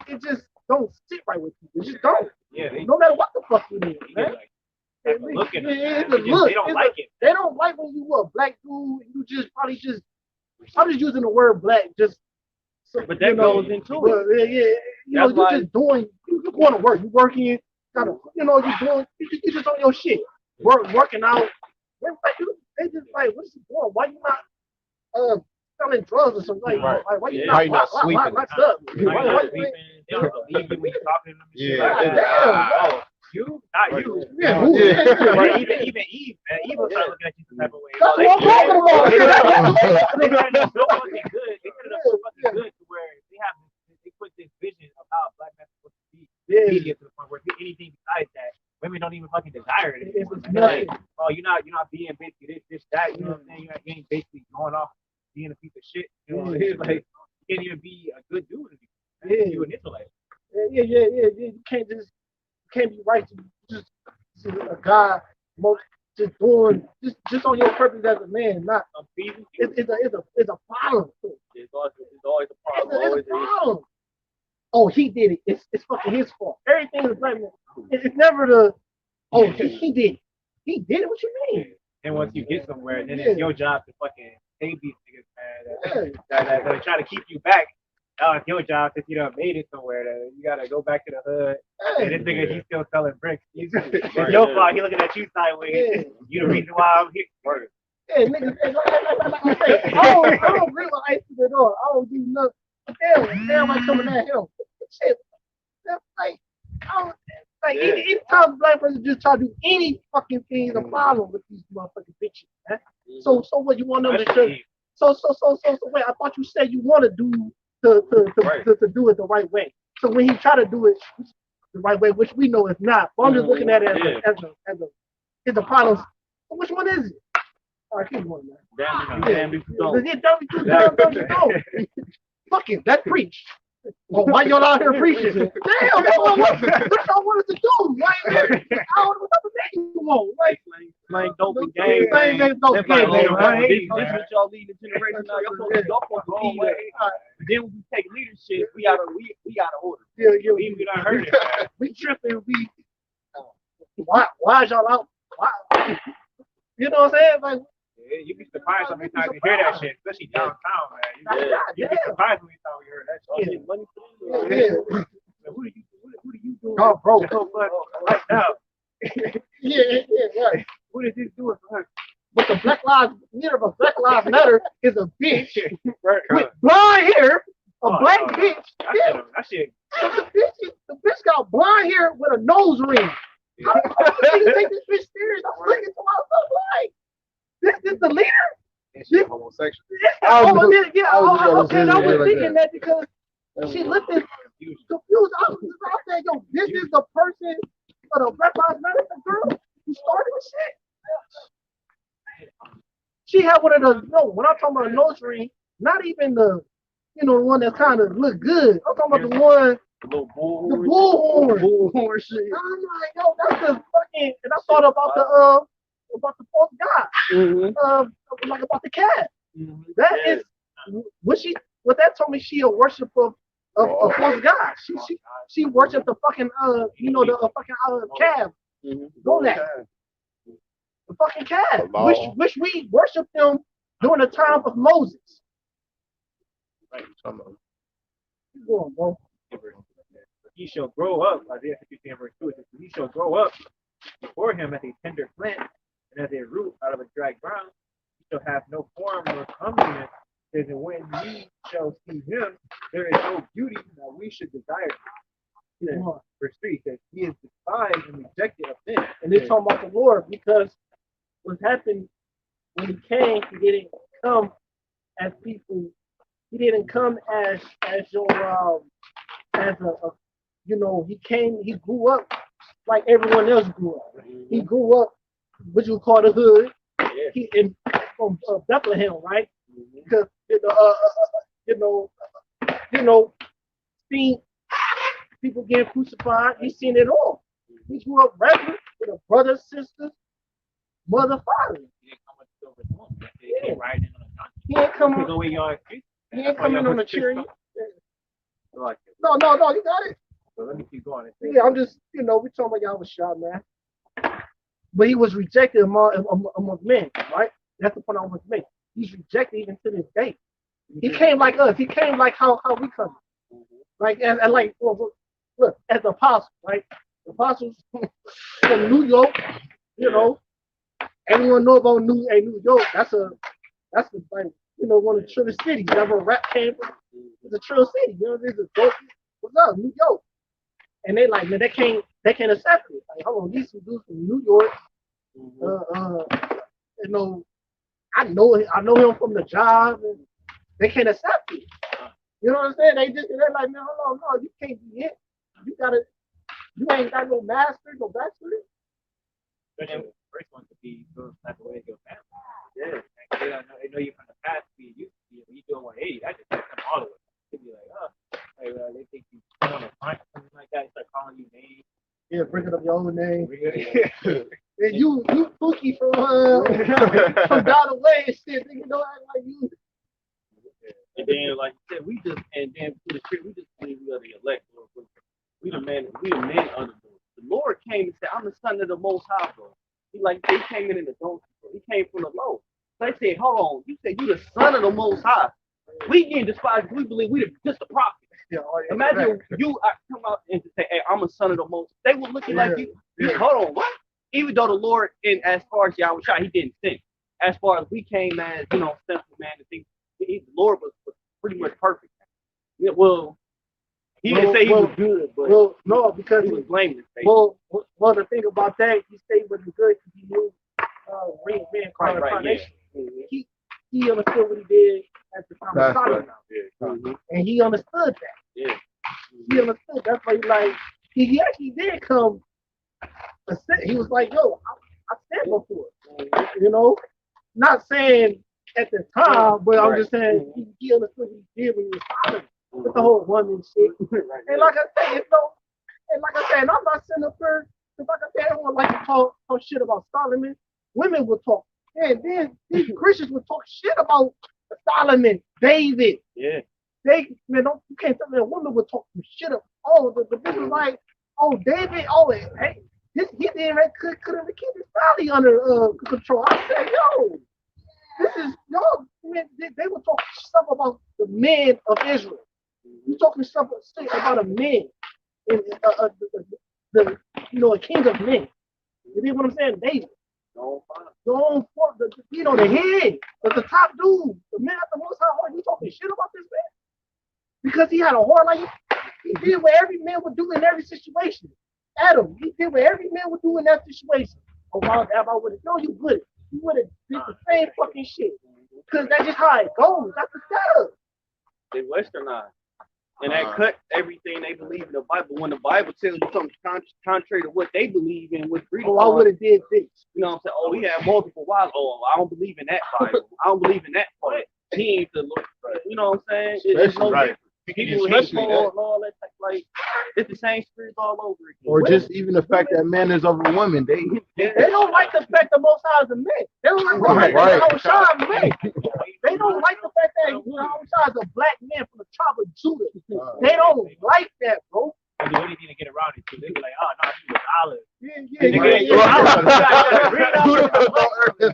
it just don't sit right with people. It just don't. Yeah, No matter what the fuck you do, man. Like, look at It's them. a look. They don't like it. They don't like when you a black dude. You just probably just. I'm just using the word black just. So, But that goes into it. Yeah, you know, you're just doing. You're going to work. You're working. Kind of, you know, you're doing. You just on your shit. Working out. They just like, what's he doing? Why you not selling drugs or something? Like, why you not sweeping? What's up? They don't believe you when you're talking to them. Yeah. You, not you. Yeah, even Eve, man. Eve will start looking at you some type of way. That's what I'm talking about. They ended up so fucking good. They ended up so fucking good to where they put this vision of how a black man's supposed to be. Media to the point where anything besides that, women don't even fucking desire it anymore. Like, oh, you're not being basically this, that. You know what I'm saying? You ain't basically going off being a piece of shit. You know, it's like you can't even be a good dude if you an intellect. Yeah. You can't be right to just a guy just doing just on your purpose as a man, not it's a problem. It's always a problem. It's a problem. Oh, he did it. It's fucking his fault. Everything is black man. It's never the he did it. He did it. What you mean? And once you get somewhere, then it's your job to fucking save these niggas, man. That try to keep you back. Oh, it's your job since you done made it somewhere. You gotta go back to the hood. And this nigga, he's still selling bricks. It's your fault. He looking at you sideways. You the reason why I'm here. Yeah, niggas. Like I say, I don't agree with ice at all. I don't do nothing. Damn, like coming at him. Shit. That's like, anytime a black person just try to do any fucking thing, is a problem with these motherfucking bitches, man. So what you want them to do? So wait, I thought you said you want to do to do it the right way. So when he try to do it the right way, which we know is not, but I'm just looking at it as a problem. So which one is it? All right, keep going, man. Damn. Fuck it, that preach. Well, why y'all out here preaching? Damn, what y'all wanted to do? Why I don't know what type of thing you want. Playing dope and game. Playing dope game, right? This is what y'all lead the generation now. Y'all supposed to be the But then when we take leadership, we out of order. Yeah. We done heard it. We tripping. Why is y'all out? Why? You know what I'm saying? Like, you be surprised how many times you hear that shit, especially downtown, man. You be surprised when you heard that shit. Yeah. Who do you do? Oh, bro. So much right now. Yeah, right. Who is this doing for her? But the Black Lives Matter is a bitch with blonde hair, black bitch. That shit. The bitch got blonde hair with a nose ring. How the fuck you take this bitch serious? I'm looking to myself like, this is the leader? And she's homosexual. I was thinking that because she looked confused. I was saying, yo, this is the person for the Black Lives Matter, the girl who started the shit. She had one of those, when I'm talking about a nose ring, not even the one that kind of look good. I'm talking about the one, the bullhorn shit. I'm like, yo, that's the fucking, and I thought about the fourth guy, like about the cat. That is what that told me. She a worshiper of false God. She worshipped the fucking the fucking calf. Go that. The fucking calf. Which we worshiped them during the time of Moses. Right. Keep going, bro. He shall grow up, Isaiah 53 verse 2. He shall grow up before him as a tender plant, and as a root out of a dry ground. He shall have no form nor comeliness. Says, and when ye shall see him, there is no beauty that we should desire. Verse 3 says, he is despised and rejected of men. And they're talking about the Lord because what happened when he came, he didn't come as people. He didn't come as your he came. He grew up like everyone else grew up. He grew up, what you call the hood. He from Bethlehem, right? Because seeing people getting crucified. He's seen it all. He grew up regular with a brother, sisters, mother, father. He didn't come with silver spoon. He came riding on a donkey. He ain't come. Take away your excuse. He ain't coming on a chariot. Like, No, you got it. so let me keep going. Yeah, I'm just, we talking about y'all was shot, man. But he was rejected among men, right? That's the point I want to make. He's rejected even to this day. He came like us. He came like how we come. Like, and like, well, look, as the apostles, right? The apostles from New York, everyone know about New York. That's like, one of the trillest cities. That's where rap came from. It's a trill city. There's a dope. What's up, New York? And they like, man, they can't accept it. Like, hold on, these two dudes from New York. I know him from the job, and they can't accept it. You know what I'm saying? They're like, man, hold on, no, you can't be it. You ain't got no master, no bachelor. But then the first one to be those type of way to your family. Yeah. They know you from the past, you used to be, when you doing 180, that just takes them all the way. They'd be like, they think you on a front, something like that, start calling you names. Yeah, bringing up your own name. And you Pookie from down the way and shit. Nigga, don't act like you. And then, like you said, we just believe we are the elect. We the men under the Lord came and said, I'm the son of the Most High, bro. He came in the donkey, bro. He came from the low. So they said, hold on, you said you the son of the Most High. We getting despised. We believe we just the prophet. Yeah, imagine you come out and say, hey, I'm a son of the Most. They would look at like you. Hold on, what? Even though the Lord, as far as Yahweh Shai, he didn't sin. As far as we came as, sinful man, and things, the Lord was pretty much perfect. Yeah, well, he didn't say he was good, but no, because he was blameless. Well, the thing about that, he said he wasn't good because he knew reincarnation. Yeah. He understood what he did at the time of Solomon. And he understood that. Yeah. He understood. That's why he actually did come. He was like, yo, I said before. Not saying at the time, but I'm just saying he understood what he did when he was Solomon. With the whole woman shit. And like I said, I'm not sitting up there, because like I said, everyone like to talk shit about Solomon. Women will talk. And then these Christians will talk shit about Solomon, David. Yeah. You can't tell me a woman would talk some shit up. Oh, the bitch was like, oh, David, hey, he didn't couldn't keep his family under control. I said, yo, they would talk stuff about the men of Israel. You talking stuff about a man, a king of men. You know what I'm saying? David. The head, the top dude, the man at the Most High heart. You talking shit about this man? Because he had a heart like he did what every man would do in every situation. Adam, he did what every man would do in that situation. Oh, wow, I would have known you would. You would have did the same fucking shit. Because that's just how it goes. That's the setup. They westernized. And that cut everything they believe in the Bible. When the Bible tells you something contrary to what they believe in, what freedom. Oh, I would have did this. You know what I'm saying? Oh, he had multiple wives. Oh, I don't believe in that Bible. I don't believe in that part. He ain't the Lord. You know what I'm saying? It's no different. People hate Paul and all that type, like it's the same spirit all over again. Or just even the fact that man is over women. They don't like the fact that Most High is a man. They don't like the fact that Yahweh is a man. They don't like the fact that Yahweh is a black man from the tribe of Judah. They don't like that, bro. They do anything to get around it too. They be like, oh no, he was olive.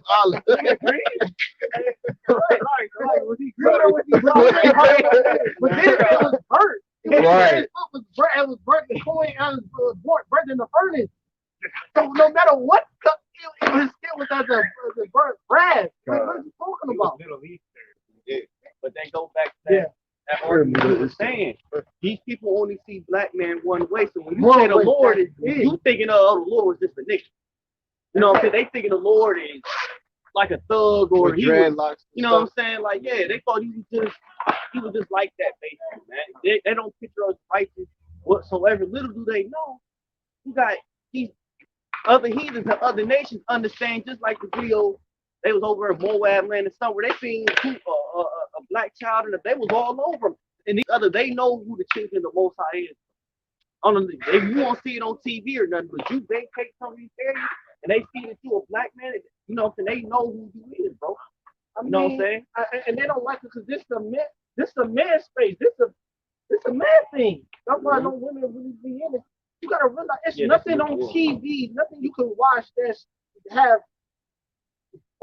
Olive. Was he green or was he brown? But then it was burnt. Right. It was burnt in the coin. It was burnt in the furnace. So no matter what, it was as a burnt brass. What are you talking about? Middle Eastern. Yeah. But they go back to that. That argument you were saying, these people only see black man one way. So when you say the Lord is, you thinking of the Lord was just a nigga. You know what I'm saying? They thinking the Lord is like a thug or he was, you know what I'm saying? Like, yeah, they thought he was just like that basically, man. They don't picture us righteous whatsoever. Little do they know, you got these other heathens and other nations understand just like the video. They was over in Moab land and somewhere. They seen a black child and they was all over them. And they know who the children of the Most High is. If you won't see it on TV or nothing, but you take some of these areas, and they see that you a black man, you know what I'm saying? They know who you is, bro. I You know what I'm mean, saying? and they don't like it because this is a man space. This a man thing. That's why no women really be in it. You gotta realize it's nothing on TV, nothing you can watch that's have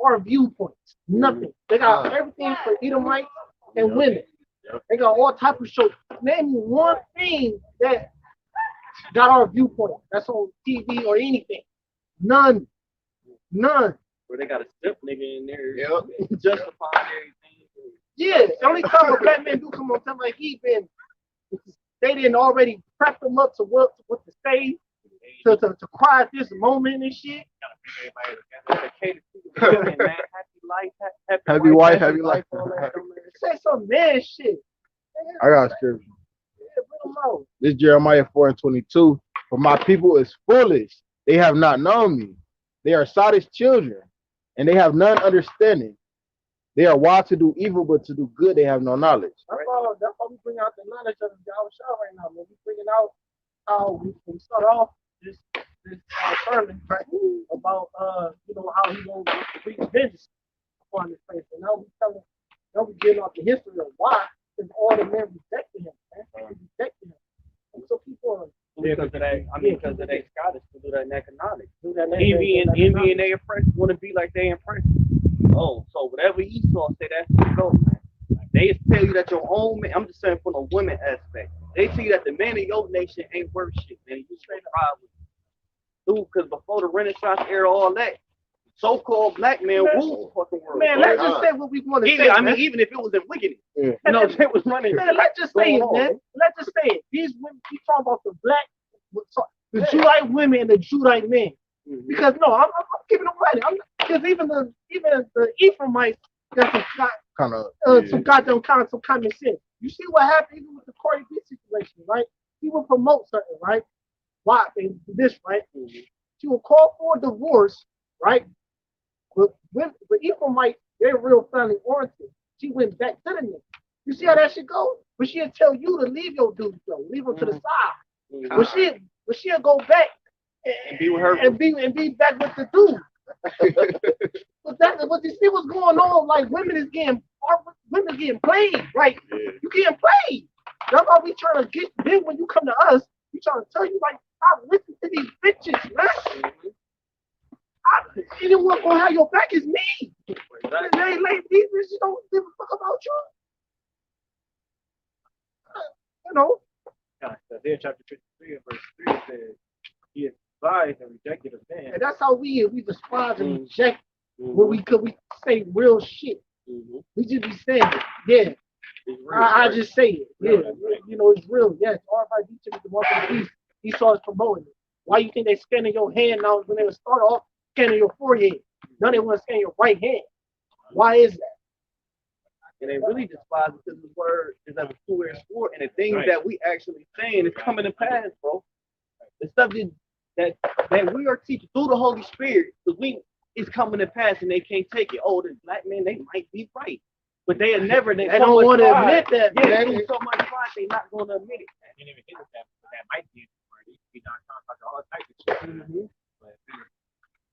our viewpoints. Nothing. They got everything for Edomites and women. They got all type of shows. Name me one thing that got our viewpoint. That's on TV or anything. None. None. Where they got a step nigga in there, Yep. justifying everything. Yeah, the only time a black man do come on time like he been, they didn't already prep him up to what to say, to cry at this moment and shit. Happy life, Happy wife, happy life. Say some man shit. I got a scripture. Yeah, bring 'em out. This Jeremiah 4:22. For my people is foolish. They have not known me. They are sottish children, and they have none understanding. They are wild to do evil, but to do good they have no knowledge. That's why we bring out the knowledge of the Yahweh Shah right now, man. We bringing out how we start off this sermon right about how he gonna reach vengeance upon this place. And now we getting off the history of why, because all the men rejected him, man. They rejected him. And so people because of that, because of they Scottish to do that in economics. envy Envy and they oppressed want to be like they oppressed. Oh, so whatever Esau say, that's the go, man. They tell you that your own man, I'm just saying from a women aspect, they tell you that the man of your nation ain't worth shit, man. You straight ride with dude, because before the Renaissance era, all that, so-called black men ruled the fucking world. Man, let's just say what we want to say. Even if it was in wickedness, Yeah. you know, they was running. Man, let's just say it, man. Let's just say it. These women, we talking about the the Judite women and the Judite men. Because no, I'm giving them credit. Because even the Ephraimites got some goddamn some common sense. You see what happened even with the Corey B situation, right? He would promote something, right? Why and this, right? She would call for a divorce, right? But Ephraimites, they're real family oriented. She went back to the nigga. You see how that shit goes? But she'll tell you to leave your dude, though. Leave him to the side. But she'll go back and be with her and be back with the dude. But you see what's going on? Like women is getting played. Like you getting played. That's why we trying to get. Then when you come to us, we trying to tell you like, stop listening to these bitches, man. Anyone gonna have your back is me. They like these bitches don't give a fuck about you. You know. Isaiah chapter 53 and verse 3 says, he despised and rejected of man. And that's how we despise and reject when we say real shit. We just be saying it. Yeah. I just say it. Yeah. You know, it's real. Yeah, it's RFID to the mark of the beast. Esau is promoting it. Why you think they scanning your hand now when they would start off scanning your forehead? Now they want to scan your right hand. Why is that? And they really despise it because the word is of a two-edged sword, and the things that we actually saying is coming to pass, bro. The stuff that we are teaching through the Holy Spirit, because it's coming to pass and they can't take it. Oh, the black men, they might be right. But they don't want to admit that. Yeah, they do so much pride, they're not going to admit it. I didn't even hit that might be where they be not talking about all types of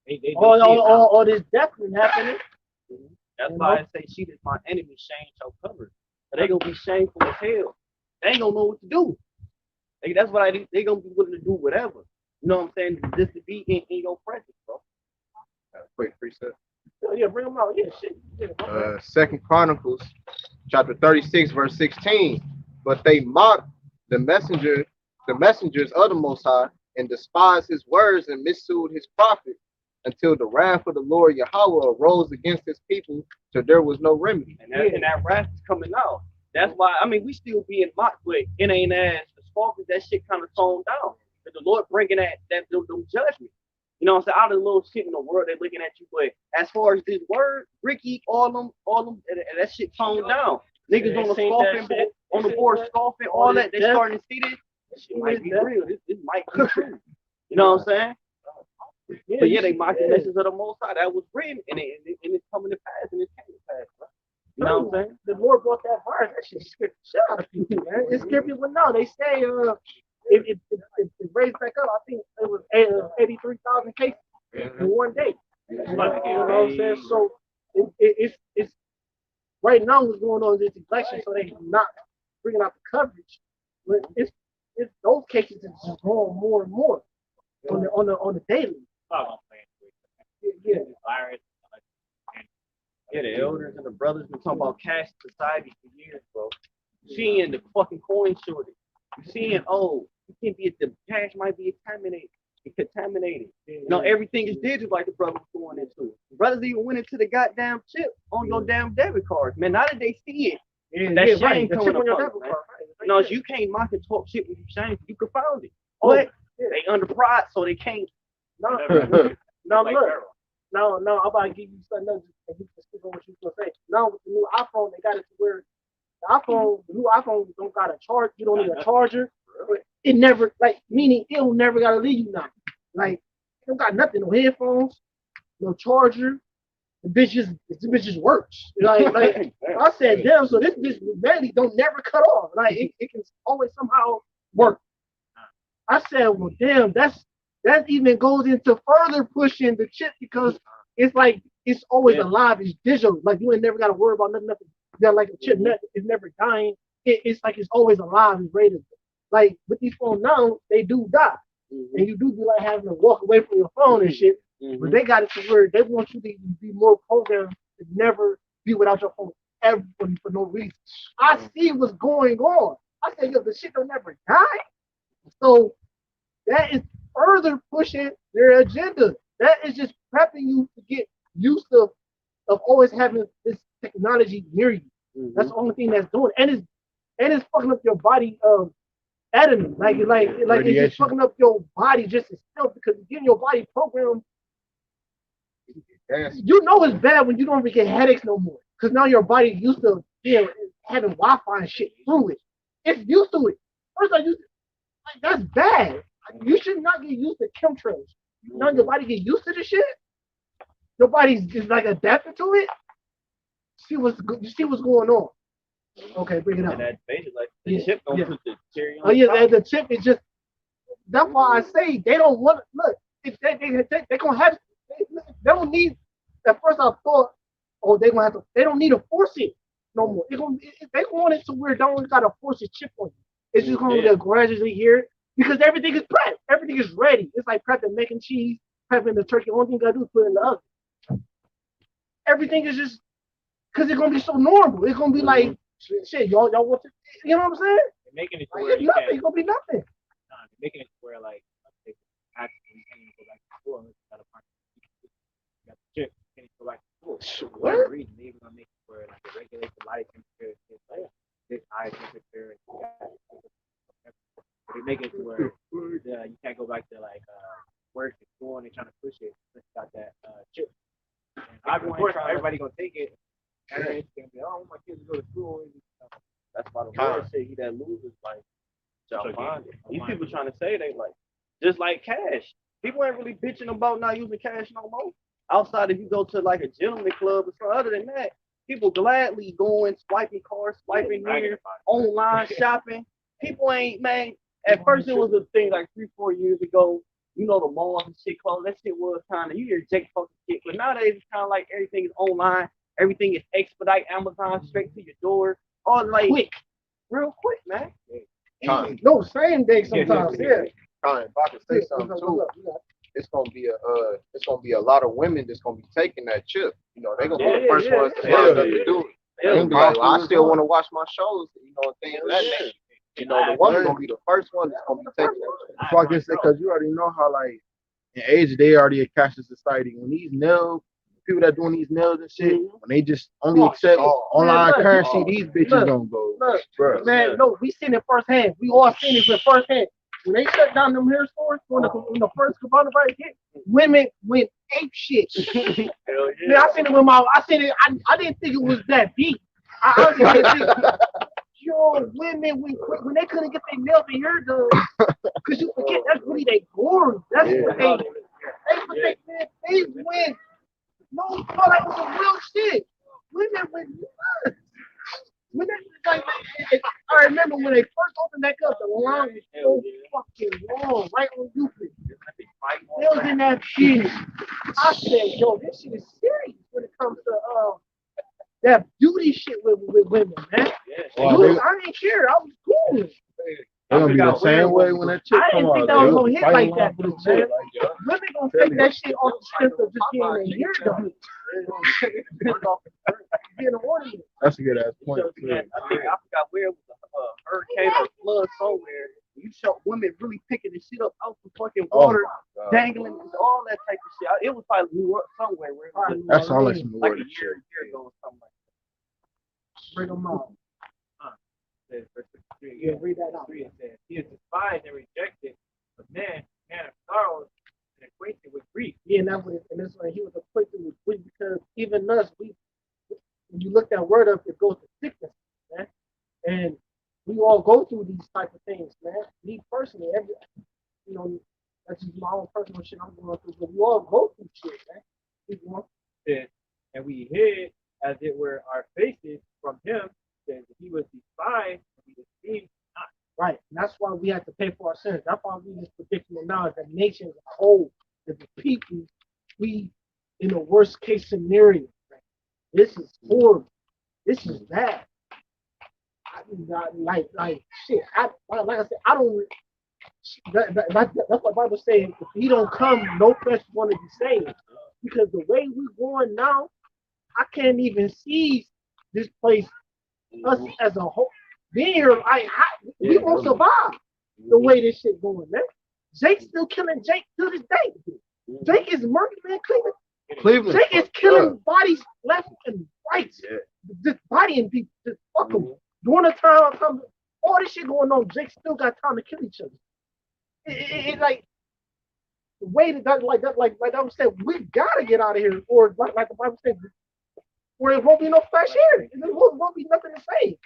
shit. But all this definitely happening. That's why I say she is my enemy, shame shall cover. But they gonna be shameful as hell. They ain't gonna know what to do. That's what they gonna be willing to do whatever. You know what I'm saying? Just to be in your presence, bro. Quick precept. Yeah, bring them out. Yeah, shit. Yeah, 2 Chronicles chapter 36 verse 16. But they mocked the messengers of the Most High and despised his words and missued his prophets until the wrath of the Lord Yahweh arose against his people till there was no remedy. And that wrath is coming out. That's why, we still being mocked, but it ain't as far as that shit kind of toned down. But the Lord bringing them judgment. You know what I'm saying? All the little shit in the world, they're looking at you. But as far as this word, Ricky, all them, that shit toned down. Niggas on the scoffing board, on the board scoffing, all that. They starting to see this. This shit might be real. This might be true. You know what I'm saying? But yeah, they mock the message of the Most High. That was written, and it's coming to pass, and it came to pass, bro. You know what I'm saying? The Lord brought that virus. That shit scared the shit out of people, man. It scared people now. They say it raised back up. I think it was 83,000 cases in one what I'm saying? So it's right now what's going on in this election, so they not bringing out the coverage. But it's those cases is just growing more and more on the daily. Yeah. Yeah, the elders and the brothers been talking about cash society for years, bro. Seeing the fucking coin shortage. You seeing, oh, you can be the cash might be contaminated. You know, everything is digital like the brothers going into. Brothers even went into the goddamn chip on your damn debit cards. Man, now that they see it, that shame right. coming up. Right. No, you can't mock and talk shit with you shame. You can found it. But they under pride, so they can't. No, look. No, I'm about to give you something else and you can stick on what you gonna say. Now with the new iPhone, they got it to where the new iPhone don't got a charge. You don't need a charger. It never, like, meaning it'll never gotta leave you now. Like, it don't got nothing, no headphones, no charger. The bitch just works. Like I said, damn. So this bitch really don't never cut off. Like it can always somehow work. I said, well, damn, that even goes into further pushing the chip because it's like it's always alive. It's digital. Like you ain't never got to worry about nothing. You got like a chip it's never dying. It's like it's always alive. It's rated. Like with these phones now, they do die, and you do be like having to walk away from your phone and shit. But they got it to where they want you to be more programmed to never be without your phone ever for no reason. I see what's going on. I say, yo, the shit don't never die. So that is further pushing their agenda. That is just prepping you to get used to of always having this technology near you. That's the only thing that's doing it. And it's fucking up your body anatomy. Like it's just fucking up your body just itself because it's getting your body programmed. You know it's bad when you don't even get headaches no more. Because now your body used to having Wi-Fi and shit through it. It's used to it. First I used to, like, that's bad. You should not get used to chemtrails. Now your body get used to the shit. Your body's just like adapted to it. You see what's going on. Okay, bring it up. And that's basically like the chip don't put the cherry on. Oh yeah, the chip is just. That's why I say they don't want. Look, if they gonna have. They don't need. At first I thought, oh, they gonna have to. They don't need to force it no more. They want it to where they don't gotta force a chip on you. It's just gonna be gradually here because everything is prepped. Everything is ready. It's like prepping mac and cheese, prepping the turkey. Only thing you gotta do is put it in the oven. Everything is just because it's gonna be so normal. It's gonna be like shit. Y'all want to? You know what I'm saying? They're making it to Like, where it's nothing. It's gonna be nothing. they're making it to where like actually you can't even go back to school unless you got a partner. You got the chip, you can't even go back to school. For whatever reason, they even gonna make it where like it regulates the body temperature, it's like this eye temperature, they make it to where you can't go back to like work and school and they're trying to push it. It's got that chip. And of course, everybody gonna take it. Parents gonna be, oh, my kids go to school. That's why the Lord said he that loses, like, shall find it. These people trying to say they like, just like cash. People ain't really bitching about not using cash no more. Outside, if you go to like a gentleman club or something, other than that, people gladly going, swiping cards, swiping here, online shopping. People ain't, man, at first it was a thing like 3-4 years ago. You know, the malls and shit closed. That shit was kind of, you hear Jake fucking shit. But nowadays, it's kind of like everything is online. Everything is expedite, Amazon, straight to your door. All like quick, real quick, man. No, same day sometimes. Yeah. If I could say something too, it's gonna be a lot of women that's gonna be taking that chip. You know, they're gonna be the first ones to do it. They're gonna be like, well, I still want to watch my shows, you know, and things like that. You know, the woman gonna be the first one that's gonna be taking that. So I can say, because you already know how, like, in age, they already a cashless society. When these people that doing these nails and shit, when they just only accept online currency, these bitches don't go. Look, man, no, we seen it firsthand. We all seen it firsthand. When they shut down them hair stores, when the first coronavirus hit, women went ape shit. Man, I seen it. I didn't think it was that deep. I honestly didn't think. Yo, women went quick when they couldn't get their nails and hair done. Cause you forget that's really they glory. That's what they went. No, that was a real shit. Women went nuts. When they, like, I remember when they first opened that up, the line was so fucking long, right on Euclid. They was in that shit. I said, yo, this shit is serious. comes to that beauty shit with women, man. Oh, Dude, I didn't care. I was cool. They gonna be the same way when that chick I come didn't think out. that was They gonna hit fight like along that, for the though, chick. man. Women gonna take that shit off the strength of just being a year dog. Being an ornament. That's a good ass point. I forgot where it was a hurricane or flood somewhere. You saw women really picking the shit up out the fucking water, dangling, and all that type of shit. It was probably New York somewhere where it was That sounds like some like a weird shit. year ago or something like that. Bring them out. Says, verse 53, Yeah, read that out. it says, he is despised and rejected, but man of sorrows and acquainted with grief. Yeah, and that was, and this one he was acquainted with grief because even us, when you look that word up, it goes to sickness, man. And we all go through these type of things, man. Me personally, that's just my own personal shit I'm going through, but we all go through shit, man. Says, and we hid, as it were, our faces from him, says he was despised and we esteemed not. Right, and that's why we have to pay for our sins. That's why we just predicting now that nations as a whole, that the people, we in a worst case scenario. Right? This is horrible. This is bad. I do not like shit. Like I said, I don't. That's what the Bible says. If he don't come, no flesh is going to be saved. Because the way we're going now, I can't even see this place. Us as a whole, being here, we won't survive the way this shit going, man. Jake's still killing Jake to this day. Jake is murdering man, Cleveland. Jake is killing bodies left and right. Just bodying people, just fuck them. During the time, all this shit going on, Jake still got time to kill each other. It's like the way that, like I was saying, we gotta get out of here, or like the Bible said. Where there won't be no flesh here. There won't be nothing to say.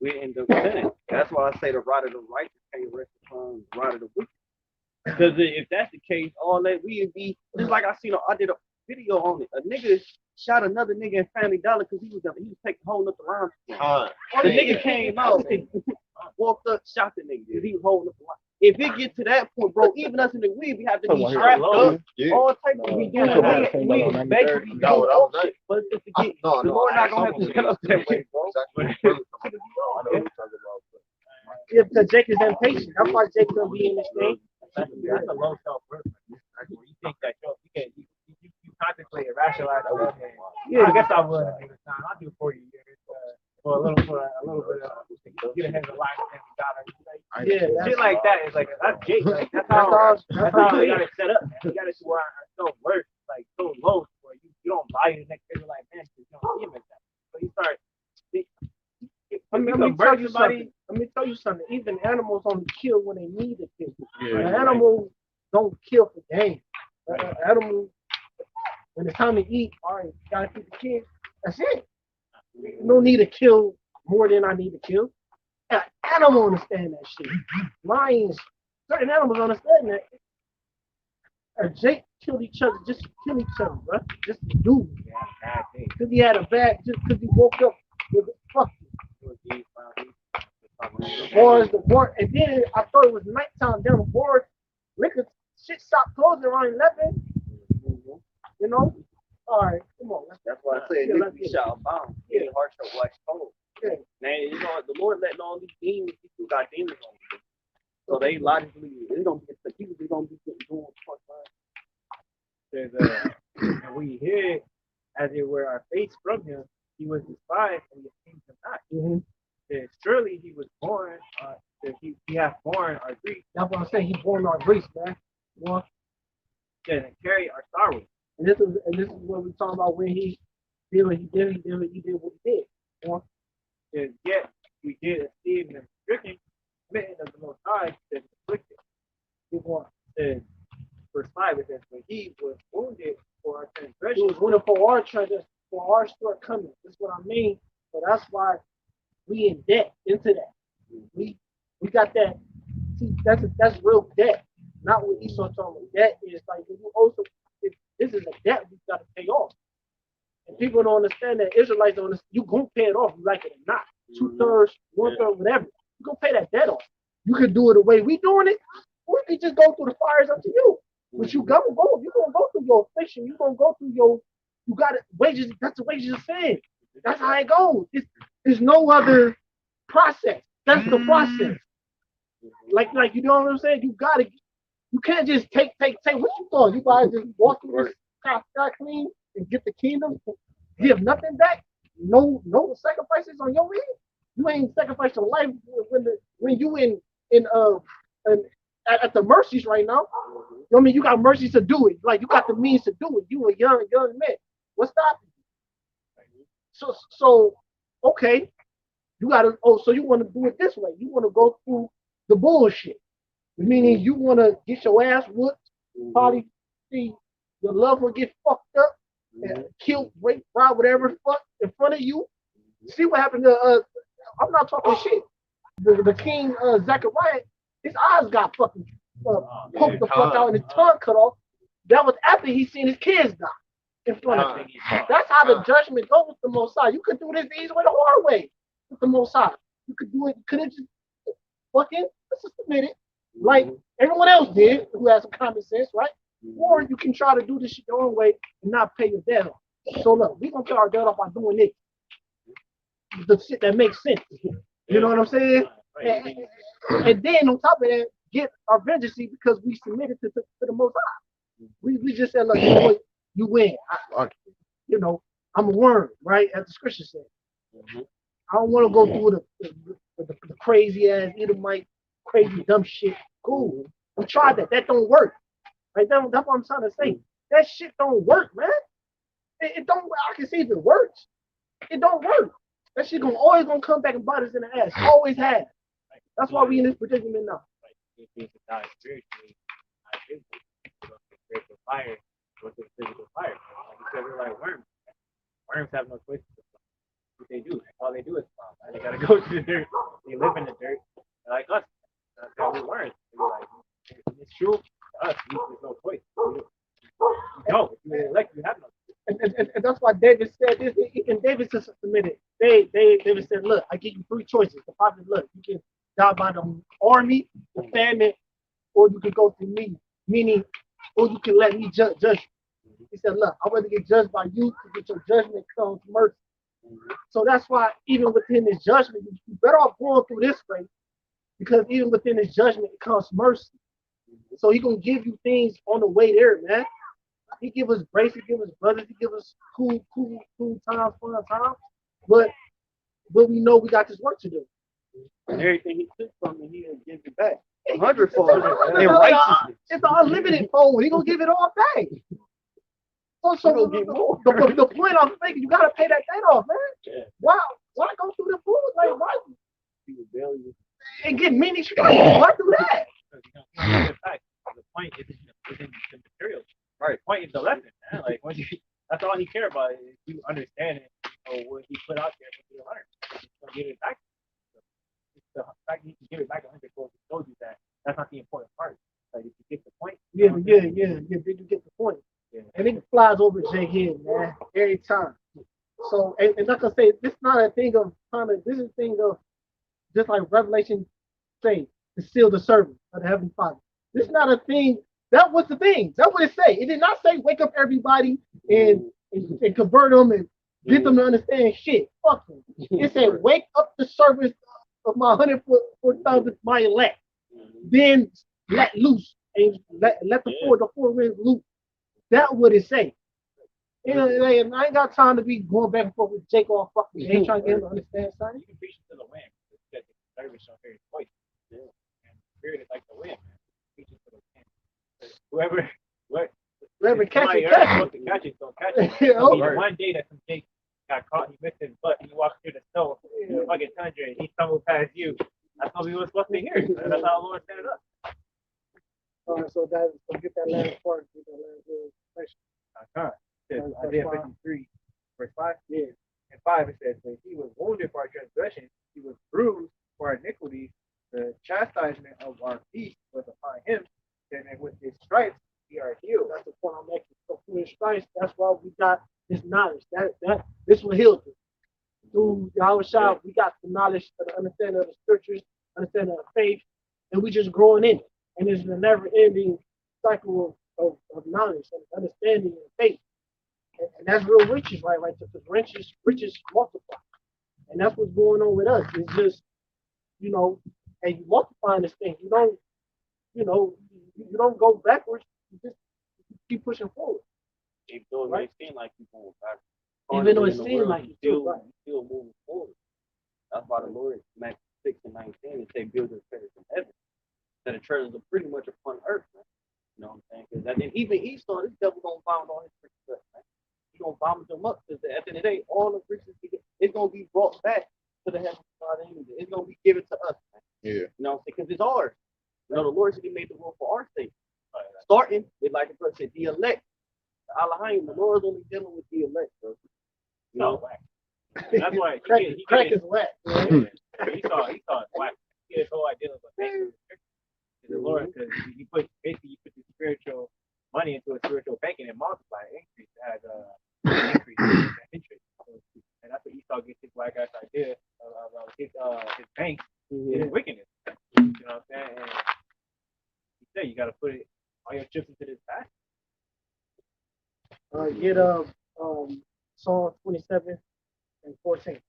We end up sinning. That's why I say the rod of the righteous can't rest upon the rod of the wicked. Because if that's the case, all that we'd be just like I did a video on it. A nigga shot another nigga in Family Dollar because he was taking holding up the line. The nigga came out and walked up, shot the nigga because he was holding up the line. If it get to that point, bro, even us in the weed, we have to be strapped up. All type of we doing we basically doing bullshit. But it's to get the Lord not gonna have to set up that way, bro. Yeah, because Jake is impatient. That's why Jake's gonna be in this thing. That's a low self-worth. When you think that you contemplate and rationalize stuff. Yeah, I guess I would at the time. I'll do 40 years for a little bit of get ahead of the line and Yeah, shit like that is like that's Jake. Like that's how we got it set up. Man. We got it to where our self-worth like so low where you don't buy the next day like man, you don't see him as that. So you start. Let me tell you something. Even animals only kill when they need to kill. Animals don't kill for game. Animals, when it's time to eat, all right, gotta feed the kids. That's it. No need to kill more than I need to kill. An animal understand that shit. Lions, certain animals understand that. Jake killed each other just to kill each other, bro. Just to do. Because he had a bad, just because he woke up with a fuck. The board, and then I thought it was nighttime. Then the board, liquor shit stopped closing around 11. You know? All right, come on. That's why I said niggas be shot bound. Yeah, heart shot wax cold. Yeah. Man, you know the Lord letting all these demons, people got demons on them. So they logically, they don't get the people. They don't be doing fuck. Says, and we hid, as it were, our face from him. He was despised, and we esteemed him not. Says, surely he was born. He hath borne our grief. That's what I'm saying. He born our grief, man. Well, says, and carry our sorrows. And this is what we're talking about when he did what he did. He did what he did. Well, says, yet we did esteem him stricken, smitten of the Most High, says, afflicted. Says, verse 5, it says, when he was wounded for our transgression. He was wounded for our transgression, for our shortcomings. That's what I mean. So that's why we in debt into that. We got that. See, that's real debt. Not what Esau told me. Debt is like when you also. This is a debt we got to pay off. And people don't understand that. Israelites don't understand. You're going to pay it off, you like it or not. 2/3, 1/3, whatever. You're going to pay that debt off. You can do it the way we doing it, or you can just go through the fires up to you. But you're going to go through your affliction. You're going to go through You got it. Wages. That's the wages of sin. That's how it goes. There's no other process. That's the process. Like you know what I'm saying? You can't just take. What you thought? You guys just walk through this sky clean and get the kingdom, give nothing back. No sacrifices on your end. You ain't sacrificed your life when you in at the mercies right now. You know what I mean? You got mercies to do it. Like you got the means to do it. You a young man. What's stopping you? So okay. You gotta. Oh, so you want to do it this way? You want to go through the bullshit, meaning you want to get your ass whooped, probably see your loved one get fucked up, and killed, raped, robbed, whatever fuck in front of you. See what happened to I'm not talking shit. The king Zechariah, his eyes got fucking poked the fuck out and his tongue cut off. That was after he seen his kids die in front of him. That's how the judgment goes with the Most High. You could do this the easy way, the hard way with the Most High. You could do it. You couldn't just fucking just submit it like everyone else did who has some common sense, right? Or you can try to do this shit your own way and not pay your debt off. So look, we're gonna pay our debt off by doing this. The shit that makes sense. You know what I'm saying? And then on top of that, get our vengeance because we submitted to the Most High. We just said, look, you know what? You win. You know, I'm a worm, right? As the scripture said. I don't want to go through the crazy ass Edomite, crazy dumb shit. Cool. We tried that. That don't work. Right? That's what I'm trying to say. That shit don't work, man. It don't. I can see if it works. It don't work. That shit always gonna come back and bite us in the ass. Always has. That's why we in this predicament now. Fire, go to the physical fire. Because we're like worms. Worms have no choice. What they do, all they do is farm. Right? They gotta go to the dirt. They live in the dirt. They're like us. That's how we learn. They're like, it's true to us. There's no choice. You don't. If you're elect, you have no choice. And that's why David said this. And David just submitted. David said, look, I give you three choices. The prophet, look, you can die by the army, the famine, or you can go through me. Meaning, or you can let me judge you. He said, look, I'd rather get judged by you to get your judgment comes mercy. So that's why even within this judgment, you better off going through this way because even within this judgment, it comes mercy. So he gonna give you things on the way there, man. He give us grace, he give us brothers, he give us cool times, fun times. But we know we got this work to do. And everything he took from me, he gonna give it back. It's 100-fold. And righteousness. It's an unlimited fold. He gonna give it all back. So the point I'm making, you gotta pay that debt off, man. Yeah. Why go through the food? Like why? And get many strikes. Why do that? The point isn't the material. Right. The point is the lesson, man. Like when that's all he cared about is you understand it, what he put out there for you to learn. He's gonna give it back. It's the fact that he can give it back 100-fold told you that that's not the important part. Like if you get the point. Yeah. Did you get the point? Yeah. And it flies over Jake head, man, every time. So, and like I say, this is not a thing of kind of. This is a thing of just like Revelation say to seal the servant of the Heavenly Father. This is not a thing. That was the thing. That's what it say. It did not say wake up everybody and convert them and get them to understand shit. Fuck them. It said wake up the servants of my 144,000 my elect. Then let loose and let the four winds loose. That's what it say. You know, and I ain't got time to be going back and forth with Jake all fucking. Ain't trying to get him to understand something. You can preach to the wind. Because the service don't hear his voice. Yeah. And the spirit is like the wind, man. Preach it to the wind. Whoever catch it, catch it, don't catch it. Yeah, one day that some Jake got caught, he missed his butt, and he walked through the snow, fucking tundra, and he stumbled past you. That's what we were supposed to hear. That's how the Lord set it up. So get that last part. Get that last question. Isaiah 53, verse 5. Yeah. And 5 it says, "But he was wounded for our transgressions, he was bruised for our iniquities. The chastisement of our peace was upon him, and with his stripes we are healed." That's the point I'm making. So through his stripes, that's why we got this knowledge. This will heal us. Through Yahushua, we got the knowledge, the understanding of the scriptures, understanding of faith, and we just growing in it. And it's a never-ending cycle of knowledge and understanding and faith. And that's real riches, right there. Because riches multiply. And that's what's going on with us. It's just, and you multiplying this thing. You don't go backwards. You just keep pushing forward. Even though it right? may seem like you're going back. Even though it seems like you're still moving forward. That's why the Lord, Matthew 6 and 19, it say build your treasures in heaven. That the treasures are pretty much upon earth, man. You know what I'm saying? Because even Esau, this devil gonna vomit all his riches up, man. He gonna vomit them up because at the end of the day, all the riches it's gonna be brought back to the heavenly Father. It's gonna be given to us, man. Yeah. You know what I'm saying? Because it's ours. The Lord said He made the world for our sake. Starting with, like the brother said, the elect. Allahim, the Lord's only dealing with the elect, bro. You know, that's why crack is whack. He saw it whack. He had no idea of what the Lord, because you put the spiritual money into a spiritual bank and it multiplies, increase as increase interest. And that's what Esau gets his black ass idea of his bank and his wickedness. You know what I'm saying? And he said you gotta put it all your chips into this basket. Get Psalm 27 and 14.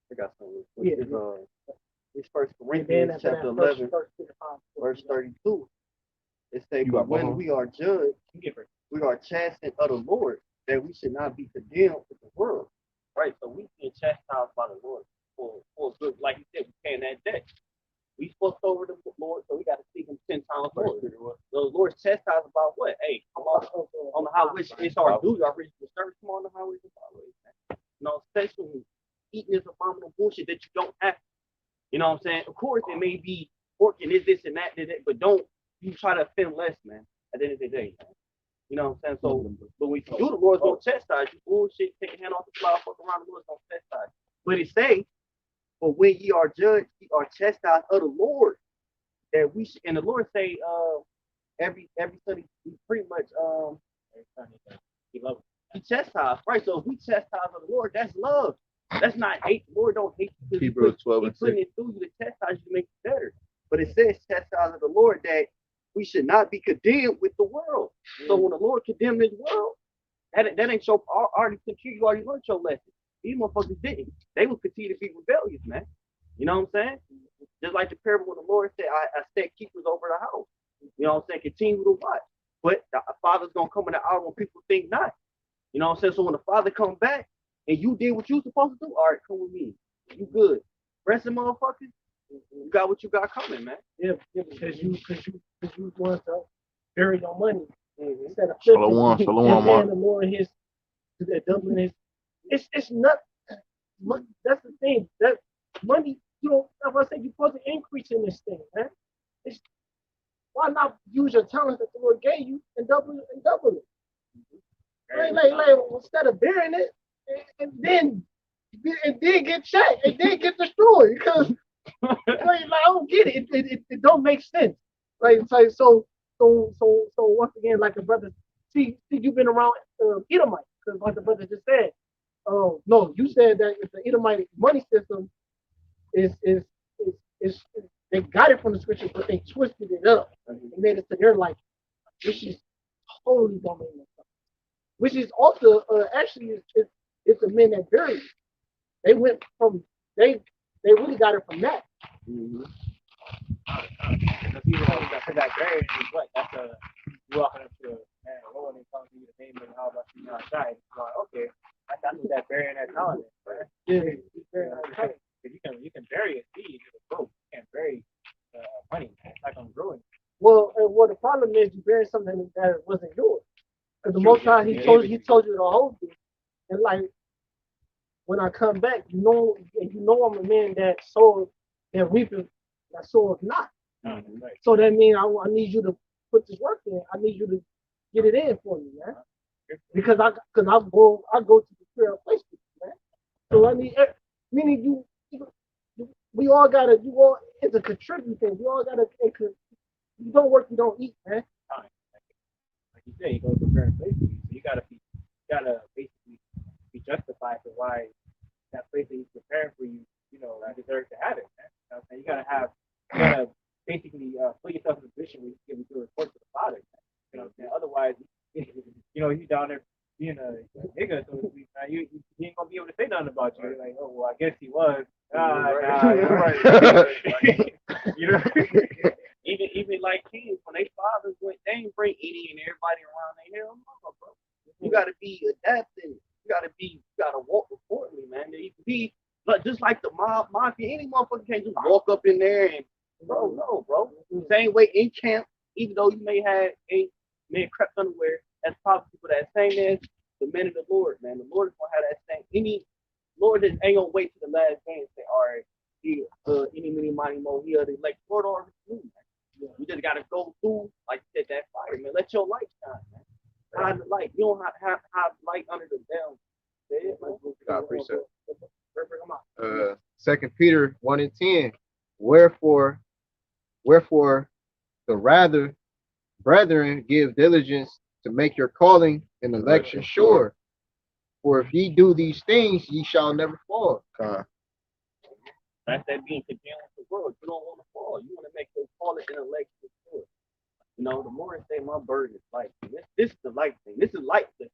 I got something. Yeah. It's First Corinthians chapter 11, verse 32. It says, "But when we are judged, we are chastened of the Lord, that we should not be condemned with the world." Right? So we get chastised by the Lord for good. Like you said, we paying that debt. We fucked over the Lord, so we got to seek Him 10 times more. The Lord's chastised about what? Hey, come on the highway. It's our duty, our reasonable service. Come on the highways and byways, man. You know, especially eating this abominable bullshit that you don't have to. You know what I'm saying? Of course, it may be working this and that, but don't you try to offend less, man, at the end of the day, man. You know what I'm saying? So, but when you do, the Lord's going to chastise you. Bullshit, take your hand off the plow, fuck around, the Lord's going to chastise you. But it say, but when ye are judged, ye are chastised of the Lord. That we should, and the Lord say, every Sunday, we pretty much, He chastised, right? So if we chastise of the Lord, that's love. That's not hate. The Lord don't hate you. Hebrews 12 and 6. Putting it through you to chastise you to make it better. But it says chastise of the Lord that we should not be condemned with the world. So when the Lord condemned this world, that ain't your already you already learned your lesson. These motherfuckers didn't. They will continue to be rebellious, man. You know what I'm saying? Just like the parable when the Lord said, I set keepers over the house. You know what I'm saying? Continue to watch. But the Father's gonna come in the hour when people think not. You know what I'm saying? So when the Father comes back and you did what you supposed to do, all right, come with me. You good. Rest of motherfuckers, you got what you got coming, man. Yeah, because you want to bury your money instead of Shalom, and the Lord his doubling his. It's not. That's the thing. That money, if I say you're supposed to increase in this thing, man. Why not use your talent that the Lord gave you and double it? Like instead of burying it and then get checked and then get destroyed because I don't get it. It don't make sense. So once again, like the brother, see you've been around Edomite because like the brother just said. Oh no, you said that if the Edomite money system is they got it from the scripture, but they twisted it up and made it to their liking, which is totally don't make no sense. Which is also actually it's the men that buried it. They went from they really got it from that. Mm-hmm. Because that buried is what? That's you walking up to a man or woman and telling you the name of how about you outside. You're like, okay, that's what that burying that talent is, right? Yeah. Because you can bury a seed, it'll grow. You can't bury money. It's not gonna grow. Well, the problem is you buried something that wasn't yours. Because the most time he told you to hold it. And like when I come back, you know I'm a man that sowed and reaping that sowed not. Right. So that means I need you to put this work in. I need you to get it in for me, man. Because I go to the prayer place with you, man. So I need meaning we all gotta it's a contribute thing. We all gotta you don't work, you don't eat, man. Like you say, you go to the prayer place with you. So you gotta basically be justified for why that place that he's preparing for you, I deserve to have it, man. You know what I'm saying? You gotta basically put yourself in a position where you can give a good report to the Father, man. You know what I'm saying? Otherwise, he's down there being a nigga, so to speak. Now he ain't gonna be able to say nothing about you. You're like, oh well, I guess he was. Nah, you're right. You know, even like kids when they fathers went, they ain't bring any and everybody around their hell no, bro. You gotta be adapting. You gotta walk accordingly, man. You can be but just like the mafia, any motherfucker can't just walk up in there and bro. Same way in camp, even though you may have a men crept underwear, that's probably people that same as the men of the Lord, man. The Lord is gonna have that same Lord just ain't gonna wait to the last day and say, all right, any mini mighty mo here, they like Lord already knew, man. You just gotta go through, like you said, that fire, man. Let your light shine, man. Hide the light. You don't have light under the down. God appreciate it. 2 Peter 1:10. Wherefore the rather, brethren, give diligence to make your calling and election sure. For if ye do these things, ye shall never fall. That's that being condemned with the world. You don't want to fall. You want to make your calling and election sure. You know, the more I say my burden is light. This is the light thing. This is light thing.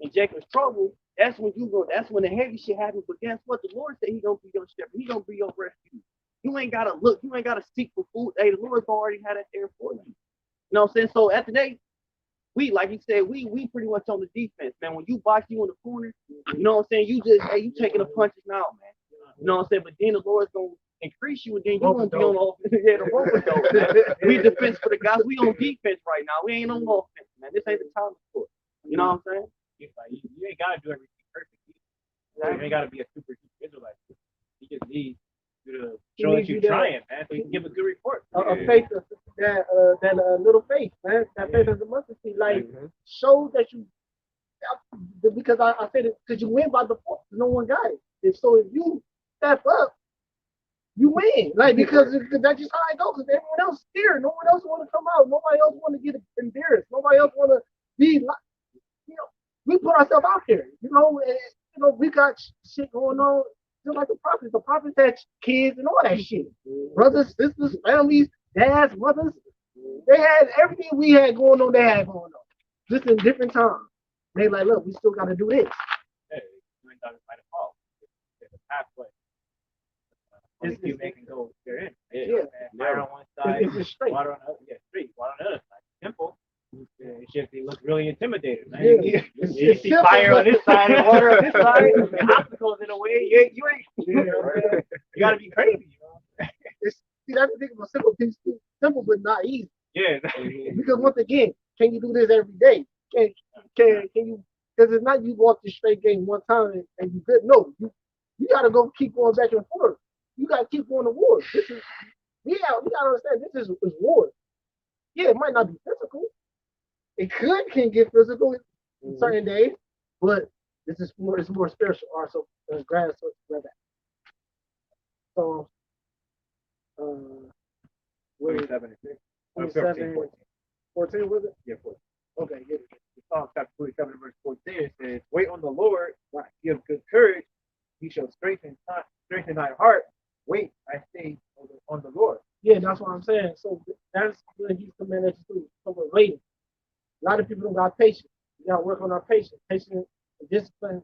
In Jacob's trouble, that's when the heavy shit happens. But guess what? The Lord said he gonna be your shepherd. He gonna be your rescue. You ain't gotta look, you ain't gotta seek for food. Hey, the Lord's already had it there for you. You know what I'm saying? So at the day, we like you said, we pretty much on the defense, man. When you box you in the corner, you know what I'm saying? You taking the punches now, man. You know what I'm saying? But then the Lord's gonna increase you, and then you gonna be on offense. Yeah, the rope dope, man. We defense for the guys. We on defense right now. We ain't on offense, man. This ain't the time for it. You know what I'm saying? You ain't gotta do everything perfectly. You ain't gotta be a super Israelite. He just needs you to show that you're trying, man, so you can give a good report. A faith, that little faith, man. That faith is a mustard seed. Like, show that you, because I said it, because you win by default. No one got it. If you step up, you win. Like, because that's just how I go. Because everyone else is scared. No one else want to come out. Nobody else want to get embarrassed. Nobody else want to be like, we put ourselves out there. We got shit going on. Just like the prophets. The prophets had kids and all that shit. Brothers, sisters, families, dads, mothers. They had everything we had going on, they had going on. Just in different times. They like, look, we still got to do this. Hey, you ain't got to fight a fall. There's a pathway. You make and go there in. Yeah. Fire on one side, it's straight. Water on the other. Yeah, straight. Water on the other side. Simple. It should look really intimidating, man. Yeah. You see fire on this side and water on this side, and obstacles in a way. You ain't. You gotta be crazy, See, that's the thing about simple things. Simple but not easy. Yeah. Because once again, can you do this every day? Can you? Because it's not you walk the straight game one time and you good. No, you gotta go keep going back and forth. You gotta keep going to war. We gotta understand this is war. Yeah, it might not be physical. It can get physical in certain days, but it's more spiritual also. Glad so that. So 27 and 14 was it? Yeah, 14. Okay, yeah. Psalm chapter 47 verse 14 it says, wait on the Lord, give good courage, he shall strengthen thy heart. Wait, I say on the Lord. Yeah, that's what I'm saying. So that's when he's commanded us to do. So we're waiting. A lot of people don't got patience. We gotta work on our patience. Patience and discipline.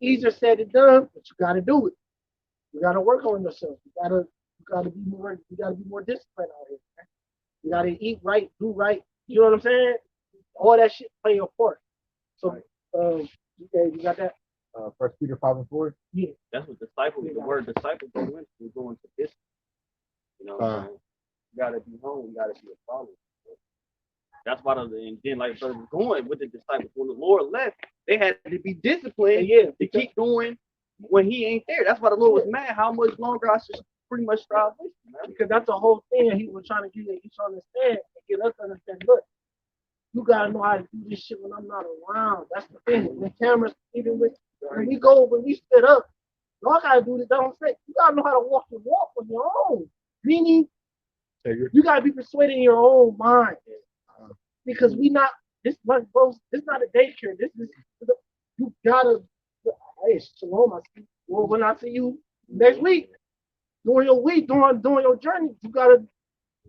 Easier said than done, but you gotta do it. You gotta work on yourself. You gotta be more disciplined out here, man. You gotta eat right, do right. You know what I'm saying? All that shit play a part. So you got that? 1 Peter 5:4. Yeah. That's what disciples, the word disciple go into. We go into this. You know, you gotta be home, you gotta be a follower. That's why and then like brother was going with the disciples. When the Lord left, they had to be disciplined to keep going when he ain't there. That's why the Lord was mad. How much longer I should pretty much strive with you, man? Because that's the whole thing he was trying to get you to understand and get us to understand. Look, you gotta know how to do this shit when I'm not around. That's the thing. The cameras, even when we sit up, y'all gotta do this. Don't say you gotta know how to walk the walk on your own. Meaning, you gotta be persuaded in your own mind. Because this not a daycare. This is you gotta. Hey, shalom. When I see you next week, during your week, during your journey, you gotta,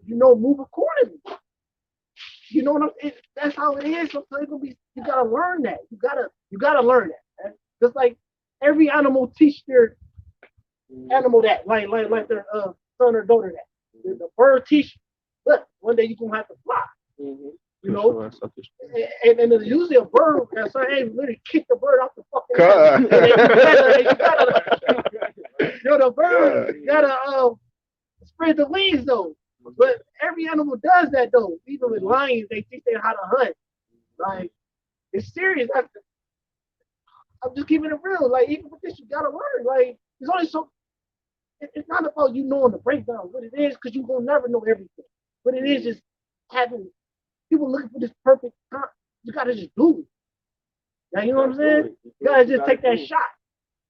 move accordingly. You know what that's how it is. Sometimes it's gonna be, you gotta learn that. You gotta learn that, man. Just like every animal teach their animal that, like their son or daughter that. The bird teach, look, one day you're gonna have to fly. You know, and then usually a bird that's like, hey, literally kick the bird off the fucking the bird gotta spread the wings though. But every animal does that though. Even with lions, they teach them how to hunt. Like, it's serious. I'm just keeping it real. Like, even with this, you gotta learn. Like, there's only so. It's not about you knowing the breakdown, what it is, because you will never know everything. But it is just having people looking for this perfect time. You gotta just do it. Now, you know what I'm saying? You gotta just take that shot.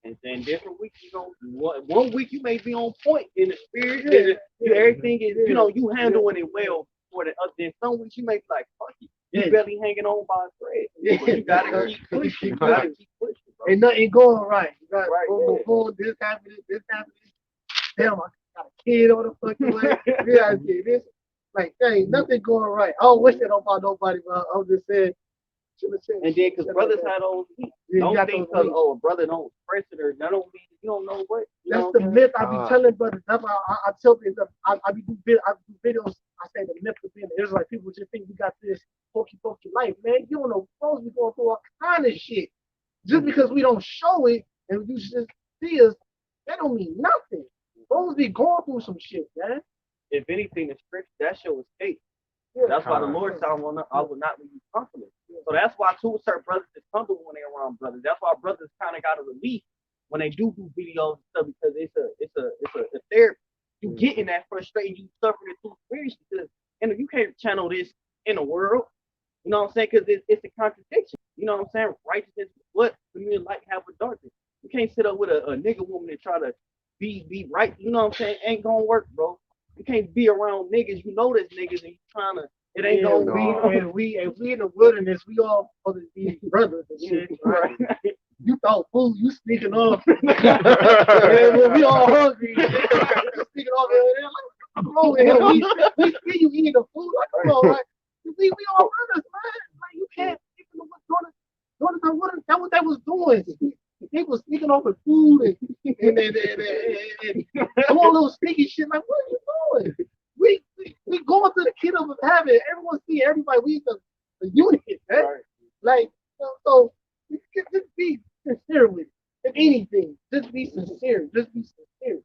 And then different weeks, you know, one week you may be on point in the spirit, everything is, you know, you handling it well. For the other, then some weeks you may be like, fuck it, you barely hanging on by a thread. But you gotta keep pushing. You gotta keep pushing, bro. Ain't nothing going right. You got boom, this happening, this happening. Damn, I got a kid on the fucking way. Yeah, this. Like, there ain't nothing going right. I don't wish that about nobody, but I'm just saying. And then, because brothers had those weeks. Don't think because, a brother don't express it or that don't mean you don't know what. That's the myth I be telling brothers. That's why I tell people, I do videos. I say the myth of being an Israelite. People just think we got this pokey life, man. You don't know. Folks be going through all kind of shit. Just because we don't show it and you just see us, that don't mean nothing. Folks be going through some shit, man. If anything, the scripture, that show is fake. That's why the Lord said, I will not leave you comfortless. So that's why too certain brothers is comfortable when they're around brothers. That's why brothers kind of got a relief when they do videos and stuff, because it's a therapy. You getting that frustration, you suffering it through spiritually, because you can't channel this in the world. You know what I'm saying? Because it's a contradiction. You know what I'm saying? Righteousness, what community light have with darkness. You can't sit up with a nigga woman and try to be right. You know what I'm saying? Ain't gonna work, bro. You can't be around niggas. You know there's niggas and you trying to. It ain't gonna be. And we in the wilderness. We all supposed to be brothers and shit. Right? You thought food, you sneaking off. When we all hungry, sneaking off. Come on, we see you eating the food. Like, come on, right? We all brothers, man. Like, you can't even know what's going on. That's what they was doing. They was sneaking off with food and come on, little sneaky shit. Like, what are you doing? We going to the kingdom of heaven. Everyone see everybody. We the unit, right? Like, so just be sincere with it. If anything, just be sincere. Just be sincere,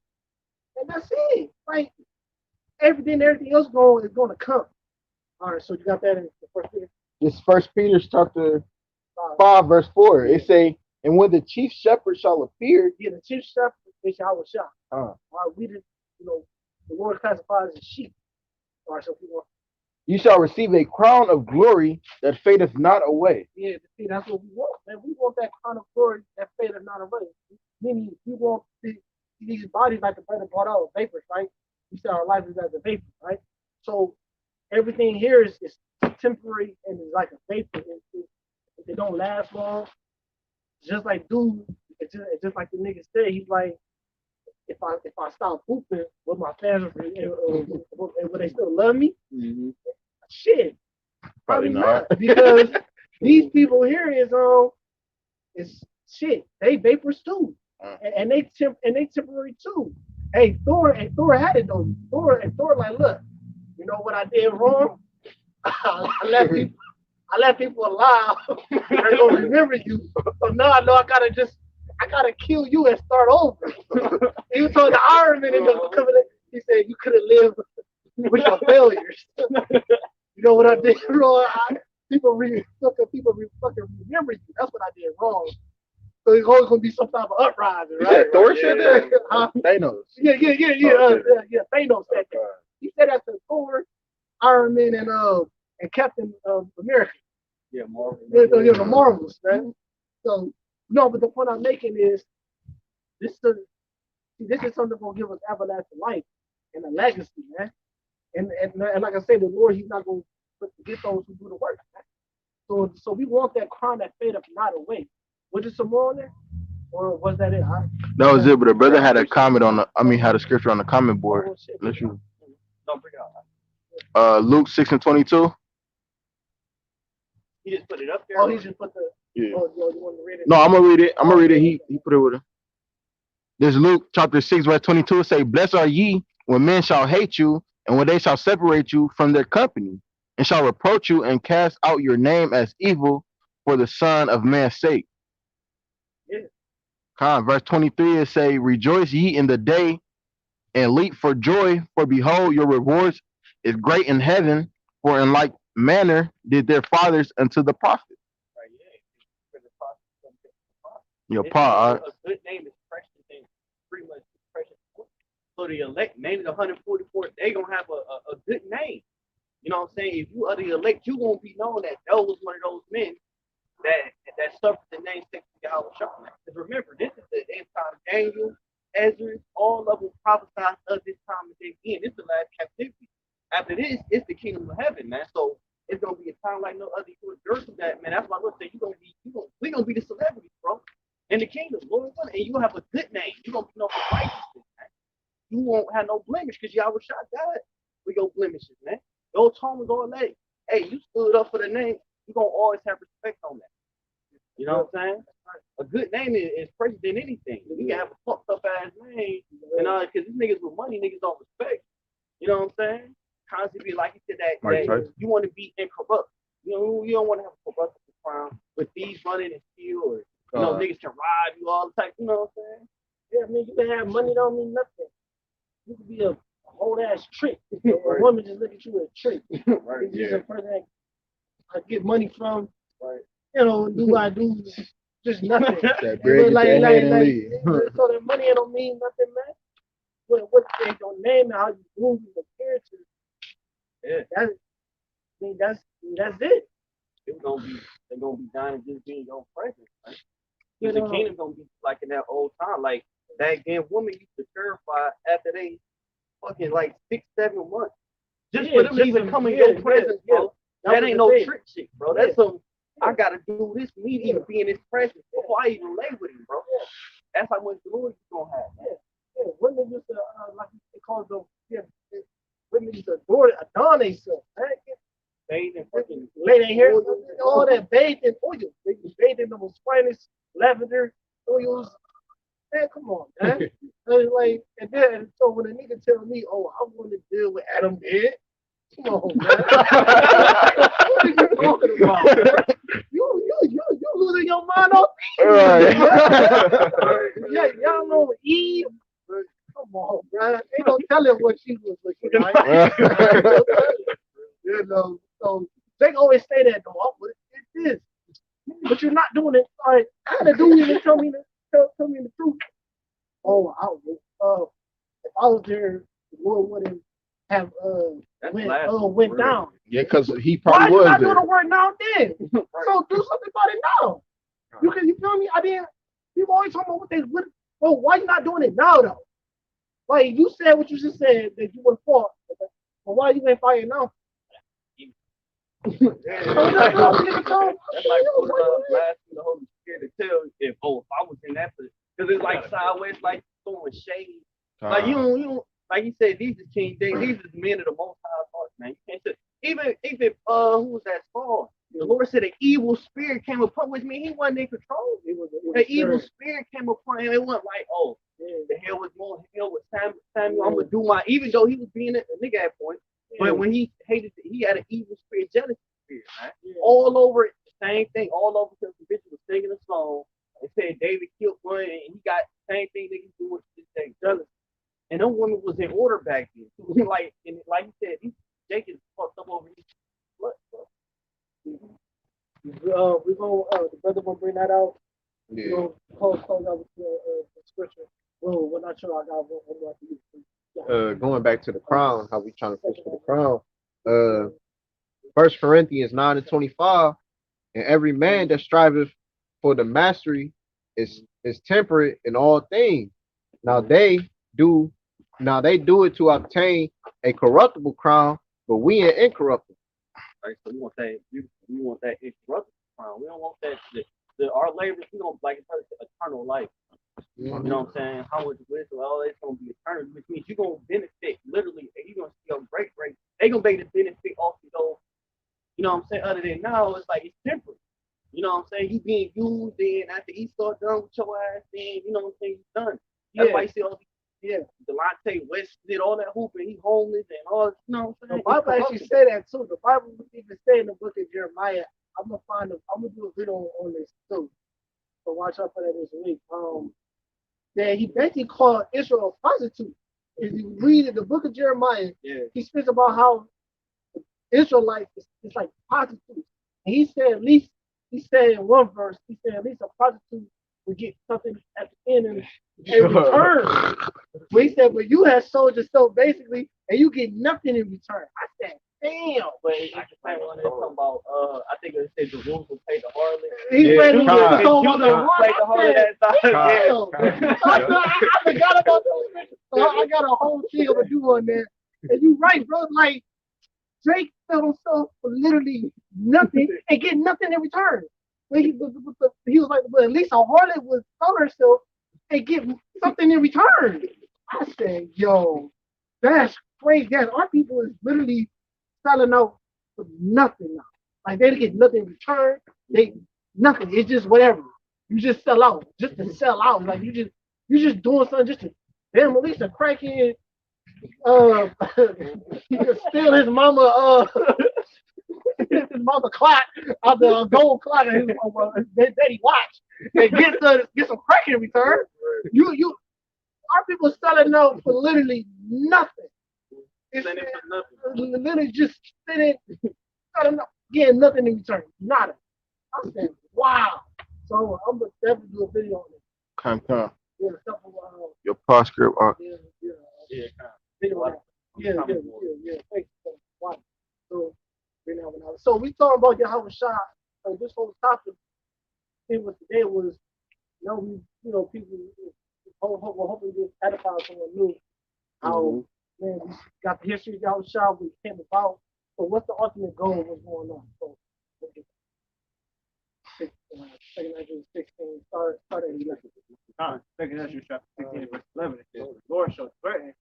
and that's it. Like, everything else is going to come. All right, so you got that in the first Peter. This First Peter chapter 5 verse 4. It say, and when the chief shepherd shall appear, the chief shepherd is our shop. We did, the Lord classifies as sheep. All right, so people. You shall receive a crown of glory that fadeth not away. Yeah, see, that's what we want, man. We want that crown of glory that fadeth not away. Meaning, we want these bodies, like the brother brought out, vapors, right? We said our life is as a vapor, right? So everything here is temporary and it's like a vapor. It don't last long. Just like dude, it's just like the nigga said, he's like, if I stop pooping, will my fans will they still love me? Mm-hmm. Shit, probably not. Because these people here is shit. They vapors too, and they temporary too. Hey, Thor had it though. Thor like, look, you know what I did wrong? I let people alive. They're gonna remember you. So now I know I gotta kill you and start over. He told the Iron Man in the coming in, he said you could have lived with your failures. You know what I did wrong? People fucking remember you. That's what I did wrong. So it's always gonna be some type of uprising, right? Thor said that? Thanos. Yeah. Thanos said that. He said that to Thor, Iron Man, and Captain America. Yeah, Marvel. The Marvels, man. So no, but the point I'm making is this is something that's gonna give us everlasting life and a legacy, man. And like I said, the Lord, He's not gonna forget those who do the work, man. So we want that crown that fadeth not away. Was there some more on there? Or was that it? That was it, but the brother had a comment had a scripture on the comment board. Unless you don't bring it out. Luke 6:22. He just put it up there. Oh, he just put the. Yeah. Oh, you want to read it? No, I'm gonna read it. I'm gonna read it. He put it with him. This Luke chapter 6, verse 22. It say, "Blessed are ye when men shall hate you, and when they shall separate you from their company, and shall reproach you and cast out your name as evil for the Son of Man's sake." Yeah. Verse 23 it say, "Rejoice ye in the day, and leap for joy, for behold, your rewards is great in heaven, for in like manner did their fathers unto the prophets." Right, yeah. For the prophet. Your It's pa, a good name is precious and pretty much precious. So the elect, named the 144, they gonna have a good name. You know what I'm saying? If you are the elect, you won't be known that those one of those men that suffered the name six of Yahweh. Because remember, this is the end time. Daniel, Ezra, all of them prophesied of this time that they in. It's the last captivity. After this, it's the kingdom of heaven, man. So it's gonna be a time like no other. You endure to that, man. That's why I would say we gonna be the celebrities, bro, in the kingdom, Lord, and you gonna have a good name. You gonna be known for righteousness, man. You won't have no blemish because Yahweh shot God with your blemishes, man. Your atonement all that. Hey, you stood up for the name. You gonna always have respect on that. You know what I'm saying? A good name is precious than anything. You can have a fucked up ass name, and because these niggas with money, niggas don't respect. You know what I'm saying? Constantly, like you said, that you want to be incorrupt. You know, you don't want to have a corruptible crown with thieves running and steal, or niggas can rob you all the time. You know what I'm saying? Yeah, I mean, you can have money, don't mean nothing. You could be a whole ass trick. A woman just look at you as a trick. Right. It's just a person that I get money from. Right. Do what I do, just nothing. that bread, get that head and leave. So that money don't mean nothing, man. What they don't name and how you move in the character. Yeah. That's it. They're gonna be dying and just being your presence, right? Because the kingdom gonna be like in that old time, like that damn woman used to purify after they fucking like 6-7 months. Just for them to even come in your presence, bro. That ain't no trick shit, bro. That's some I gotta do this for me to even be in his presence before I even lay with him, bro. That's how much glory you gonna have. Yeah. Women used to like they call them women used to adorn themselves. Bathe and fucking lay their hair, all that bathed in oil. They bathed in those finest lavender oils. Man, come on, man. And then so when a nigga tell me, "Oh, I want to deal with Adam Head," come on, man. What are you talking about? You losing your mind on me. Right. Yeah, y'all know Eve. Come on, bro. Ain't no telling what she was looking like. So they always say that though. Oh, it's this, but you're not doing it. All right, how the dude even tell me the truth? Oh, if I was there, the Lord wouldn't have went down. Yeah, because he probably was there. Why you not doing the work now then? So do something about it now. You feel me? I mean, people always talking about well, why you not doing it now though? Like you said what you just said that you would have fought. But why you ain't fighting now? That's like blasting the Holy Spirit to tell if I was in that position. Because it's like sideways, like throwing shade. Like you don't like you said, these is King David, these is men of the most high heart, man. You can't say even who was that Saul? The Lord said an evil spirit came upon with me. He wasn't in control. An evil spirit came upon him. It wasn't like, the hell was more hell with Samuel. I'm gonna do my even though he was being a nigga at point. But when he hated it, he had an evil spirit, jealousy spirit, man. All over it, the same thing, all over because the bitch was singing a song and said David killed one and he got the same thing niggas do with this thing, jealousy. And them women was in order back then. like you said, these Jacobs fucked up over these blood. We're gonna the brother gonna bring that out. Yeah. We're gonna close out with the scripture. Well, we're not sure I got one more to use. Going back to the crown, how we trying to push for the crown. 1 Corinthians 9:25, and every man that striveth for the mastery is temperate in all things. Now they do it to obtain a corruptible crown, but we are incorruptible. Right, so we want that incorruptible crown. We don't want that our labors, we don't like eternal life. You know what I'm saying? How much wisdom, all that's gonna be eternal, which means you're gonna benefit literally, you're gonna see a great. They're gonna be able to benefit off of those, you know what I'm saying? Other than now, it's like it's temporary. You know what I'm saying? He being used, then after Esau done with your ass, then you know what I'm saying, he's done. Yeah. Everybody see all these, Yeah. Delonte West did all that hooping, he homeless and all, you know what I'm The saying? Bible actually say that too. The Bible even say in the book of Jeremiah. I'm gonna do a video on this too. So watch out for that this week. That he basically called Israel a prostitute. If you read in the book of Jeremiah, he speaks about how Israelites is like prostitutes. And he said in one verse, he said at least a prostitute would get something at the end and in return. But he said, but you have sold yourself basically, and you get nothing in return. I said, damn. But it's like one that's talking about, I think it said Jerusalem paid the harlot. He read it God. on the Paid the harlot that time. I forgot about those. So I got a whole thing I'm gonna do on there. And you right, bro. Like Drake sold himself for literally nothing and get nothing in return. But he was like, but at least a harlot would sell herself and get something in return. I said, yo, that's crazy. That our people is literally selling out for nothing now. Like they get nothing in return. They nothing. It's just whatever. You just sell out just to sell out. Like you just doing something just to damn at least a crackhead he could steal his mama clock out the gold clock of his daddy watch and get some crack in return. Our people selling out for literally nothing. It's literally just sitting, getting nothing in return. Nada. I said, wow. So I'm gonna definitely do a video on it. Come. Yeah, a couple. Your postscript. Yeah. Video on that. Yeah. Thanks for watching. So, so we talking about Yahweh Shah. So this whole topic, it was today was, people. We're hoping to edify someone new. How man, we got the history of Yahweh Shah, we came about. So what's the ultimate goal of what's going on? So second Ezra 16, start at 11. Second Ezra chapter 16, verse 11, it says, the Lord shall threaten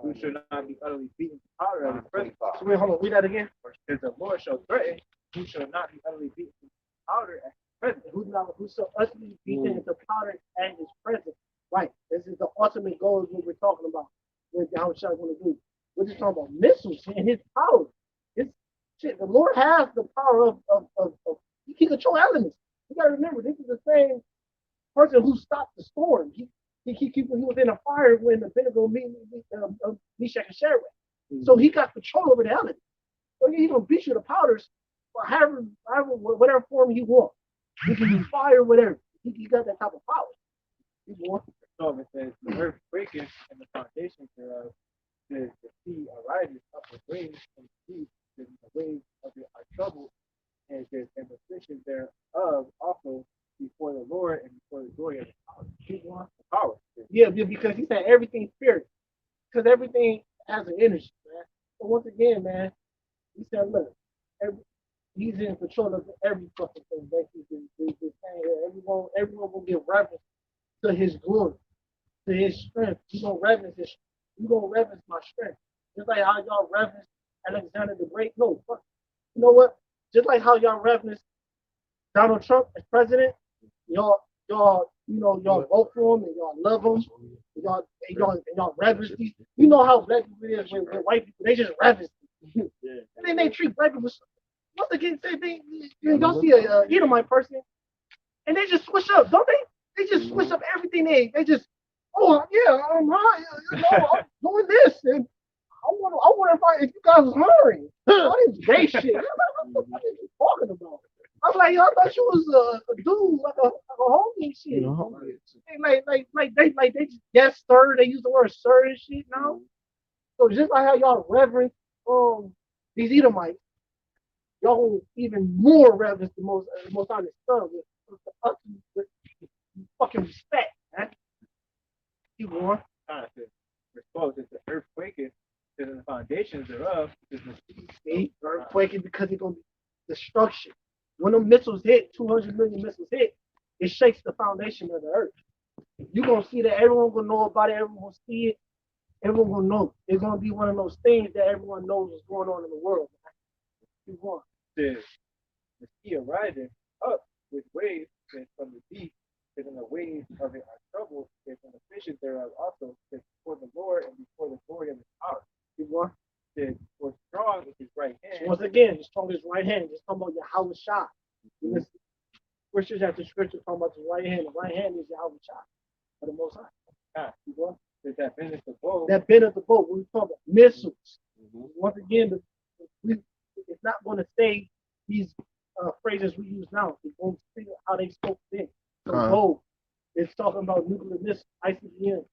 who should not be utterly beaten to powder at his presence. So wait, hold on, read that again. It says, the Lord shall threaten who shall not be utterly beaten to powder at his presence. Who shall utterly beaten into powder at his presence. Right. This is the ultimate goal of what we're talking about. What Yahweh Shah is going to do. We're just talking about missiles and his power. The Lord has the power of he can control elements. You gotta remember, this is the same person who stopped the storm. He was in a fire when the vinegar meet Meshach and Shadrach. So he got control over the elements. So he gonna beat you to powders, or however whatever form he wants. He can use fire, whatever. He got that type of power. So it says the earth breaketh and the foundation thereof, the sea arises up with waves, and the sea, the waves of it are troubled, and the affliction thereof also before the Lord and before the glory of the power. Yeah, because he said everything's spirit. Because everything has an energy, man. So once again, man, he said, look, he's in control of every fucking thing. Basically, everyone will give reverence to his glory, to his strength. You gonna reverence my strength. Just like how y'all reverence Alexander the Great. No, fuck. You know what? Just like how y'all reverence Donald Trump as president, y'all vote for him and y'all love him. Y'all reverence these. You know how black people is with white people. They just reverence them. And then they treat black people. Once again, y'all see a Edomite person, and they just switch up, don't they? They just switch up everything. They just, oh yeah, I'm high. I'm doing this, and I wonder if you guys was hiring. What is gay shit? What are you talking about? I'm like, yo, I thought you was a dude, like a homie shit. Like they just yes sir. They use the word sir and shit now. So just like how y'all reverence these Edomites, y'all even more reverence the most honest son with fucking respect, man. Keep going. Response is the earth quaketh, and the foundations thereof is the sea. Earthquake because it's gonna be destruction. When the missiles hit, 200 million missiles hit, it shakes the foundation of the earth. You're gonna see that everyone gonna know about it, everyone gonna see it, everyone gonna know. It's gonna be one of those things that everyone knows is going on in the world. Keep going. The sea arises up with waves and from the deep, and the waves of it are troubled, and from the fishes thereof also, that before the Lord and before the glory of his power. You want? That was strong with his right hand. Once again, just talking his right hand, just talking about Yahweh Shah. Scriptures after scripture talking about the right hand. The right hand is Yahweh Shah, for the Most High. You want? That bendeth the bow. That bent of the boat. When we talk about missiles. Once again, it's not going to say these phrases we use now. It's going to say how they spoke then. So bow. It's talking about nuclear missiles, ICBM.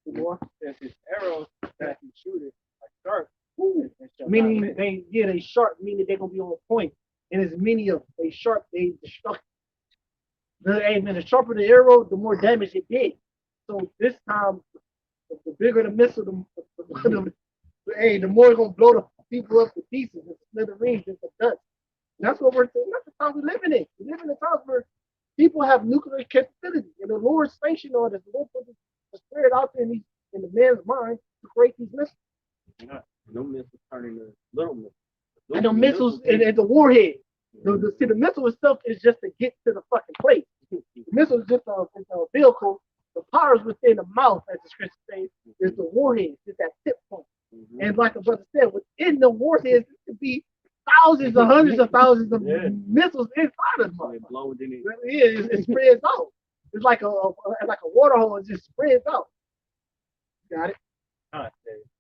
You know? There's his arrows that he shooteth are sharp. Meaning they sharp, meaning they're gonna be on point. And as many of they sharp, they destruct. The sharper the arrow, the more damage it did. So this time, the bigger the missile, the more it's gonna blow the people up to pieces and smithereens into dust. That's what we're saying. That's the time we're living in. We live in a time where people have nuclear capability, and the Lord sanctioned all this. The Lord put the spirit out there in the man's mind to create these missiles. No missiles turning to little missiles. And the missiles and the warhead. The missile itself is just to get to the fucking place. The missile is just a vehicle. The power is within the mouth, as the scripture says, is the warhead, is that tip point. And like the brother said, within the warhead, it could be thousands or hundreds of thousands of missiles inside of them. It spreads out. It's like a water hose, it just spreads out. Got it?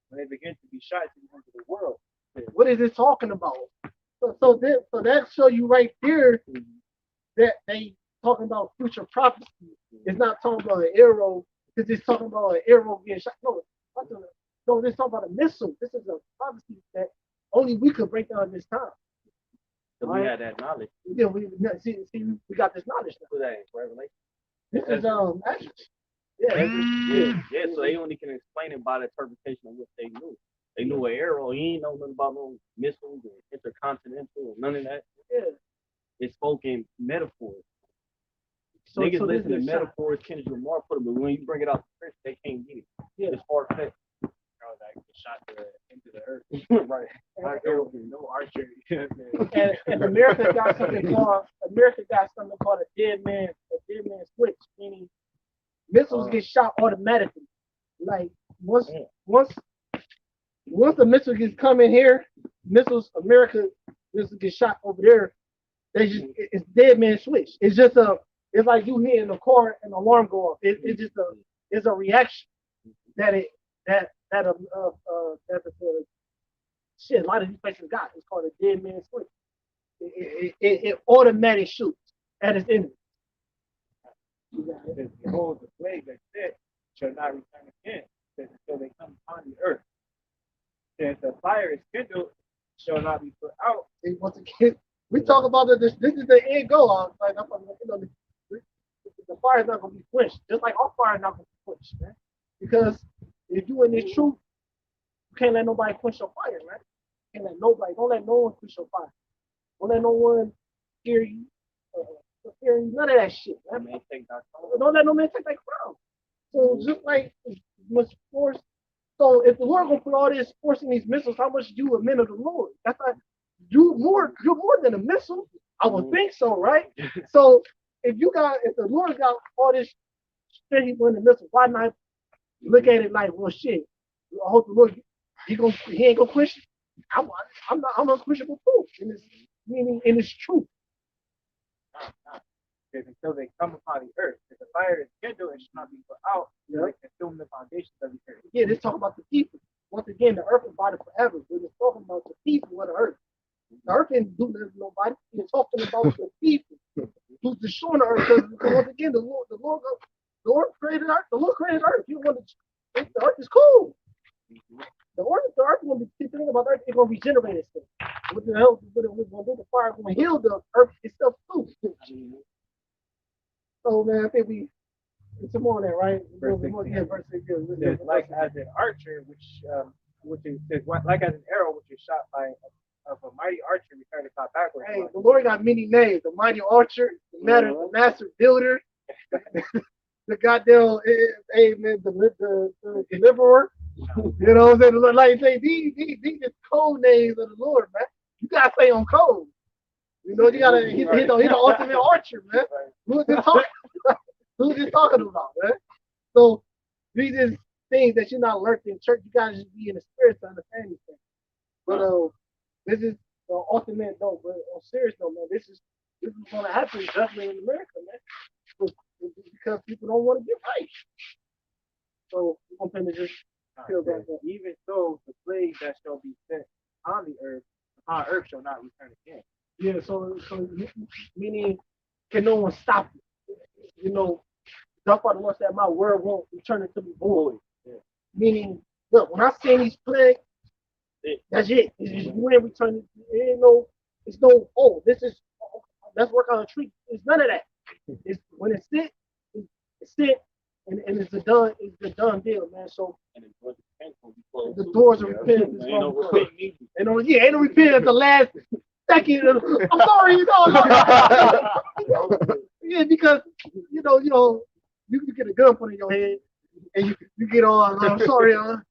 When they begin to be shot to the end of the world. What is it talking about? So that show you right there that they talking about future prophecy. It's not talking about an arrow, because it's talking about an arrow getting shot. No, it's talking about a missile. This is a prophecy that only we could break down at this time. So we had that knowledge. Yeah, we got this knowledge now. Who that is? Revelation. This is Ezra. Yeah. So they only can explain it by the interpretation of what they knew. They knew an arrow. He ain't know nothing about no missiles or intercontinental or none of that. Yeah. It spoke in metaphors. So, Niggas so listen to metaphors, Kendrick Lamar put them, but when you bring it out to Chris, they can't get it. Yeah. It's far fetched. Like shot into the earth. Right. No archery. and America got something called a dead man switch, meaning missiles get shot automatically. Like once the missile gets coming here, missiles get shot over there. It's dead man switch. It's just it's like you hitting a car and the alarm go off. It's a reaction that shit. A lot of these places got. It's called a dead man switch. It automatic shoots at its enemy. Behold, the plague that said shall not return again, until they come upon the earth. Since the fire is kindled, shall not be put out. And once again, we talk about this is the end goal. Like, the fire is not going to be quenched, just like our fire is not going to be quenched, man. Because if you in this truth, you can't let nobody quench your fire, man. Don't let no one quench your fire. Don't let no one scare you. None of that shit, man. Don't let no man take that crown. So just like much force. So if the Lord gonna put all this force in these missiles, how much you a men of the Lord? That's like you're more than a missile. I would think so, right? So if the Lord got all this strength in the missile, why not look at it like, well, shit? I hope the Lord he ain't gonna quench it. I'm unquenchable proof in this truth. Until they come upon the earth. If the fire is kindled, it should not be put out. They consume the foundations of the earth. Yeah, this talking about the people. Once again, the earth is about it forever. We're just talking about the people of the earth. The earth ain't do nothing to nobody. We're talking about the people who's destroying the earth. Because once again, the Lord created earth. The Lord created earth. You want to think the earth is cool. The earth is going to be thinking about the earth. It's going to regenerate itself. What the hell? What we're going to do? The fire is going to heal the earth itself too. So man, I think some more on that, right? Verse 6, like as an archer, which is like as an arrow, which is shot by a mighty archer, returning top backwards. Hey, the Lord got many names: the mighty archer, the master builder, the goddamn, man, the deliverer. You know what I'm saying? Like say these are code names of the Lord, man. You gotta say on code. You know, you gotta he the ultimate archer, man. Who's this talking? Who's this talking about, man? So these is things that you're not learned in church. You gotta just be in the spirit to understand these things. But this is the ultimate though. But on serious though, man, this is gonna happen definitely in America, man. Because people don't want to get right. So we're gonna finish this. Even so, the plague that shall be sent on the earth, upon earth shall not return again. Yeah, so meaning can no one stop it? You know, God Father wants that my word won't return it to me void. Yeah. Meaning, look, when I say these plagues, that's it. It's just you ain't returning. It's no, oh, this is let's work on a tree. It's none of that. It's when it's sit, it's sit, and it's the done deal, man. So the doors of repentance is going to close. Ain't no repentance at the last second. I'm sorry, yeah, because you get a gun put in your head, and you get all I'm sorry, all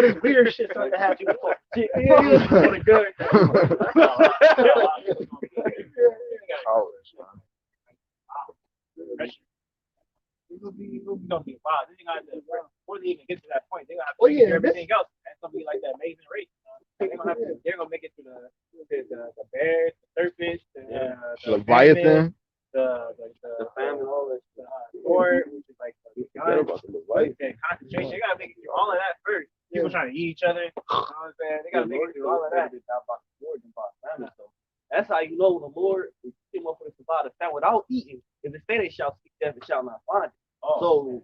this weird shit starting to happen. For the good. It's gonna be wild. Then you got before they even get to that point, they gonna have to do everything else. That's gonna be like that amazing race. They're gonna make it to the bears, the serpents, the Leviathan, the famine, all this, sword, which is like the gun, concentration. They gotta make it through all of that first. People trying to eat each other. You know what I'm saying? They gotta make it through all of that. That's how you know the Lord came up with about a famine without eating. If the say they shall seek death, it shall not find it. So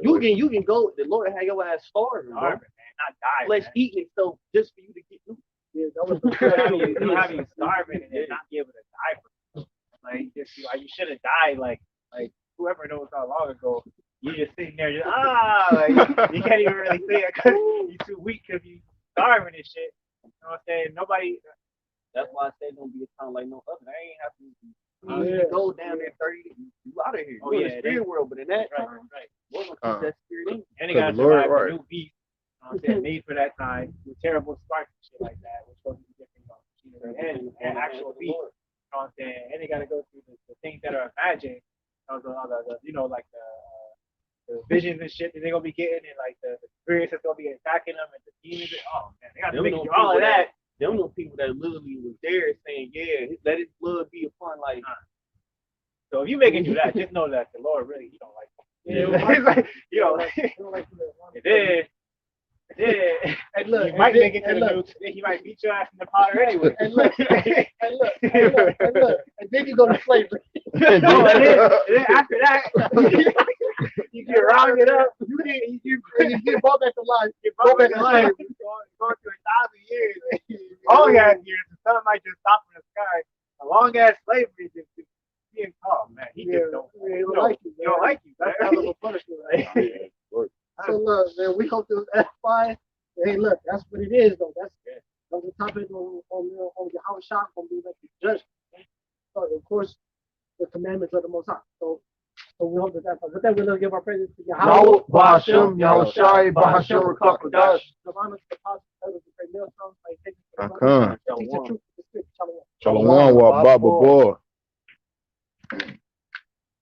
you can go. The Lord had your ass starving, bro. Man, not die. Flesh eating itself just for you to get through. Yeah, that was you have you starving and then not be able to die. Like you should have died. Like whoever knows how long ago. You just sitting there, you can't even really say it because you're too weak because you starving and shit. You know what I'm saying? Nobody. That's why I say it's gonna be a time like no other. They ain't have to. You go down there 30, you out of here. Oh, you're yeah, in the spirit world, but in that time, right. we're gonna keep that spirit in. And they gotta survive a new beast. You know what I'm saying? Made for that time with terrible sparks and shit like that, which goes to different and actual beast. You know what I'm saying? And they gotta go through the things that are imagined. Like the visions and shit that they're gonna be getting, and like the spirits that's gonna be attacking them, and the demons. Oh man, they gotta make all of that. Them know people that literally was there saying, yeah, let his blood be upon like. So if you make it do that, just know that the Lord really, you don't like him. Yeah, it's like, you know, it is. Yeah, and look, he might make it to the news. He might beat your ass in the powder anyway. And look, and then you go to slavery. And then after that, you get rounded up. You get brought back to life. Go back to life. Going through 1,000 years. All ass years, the sun might just stop in the sky. A long ass slavery just being man. He just don't like you. He don't like you. That's hell of a punishment. Right? So look, man, we hope this edify. Hey, look, that's what it is, though. That's the topic on your house shop gonna be like the judgment. So of course, the commandments of the Most High. So we hope that that's with that. We're gonna give our praises to Yahweh, Bahashem, Yahushai, Bahashem, Rakakodash. Shalom, wa Baba Boy.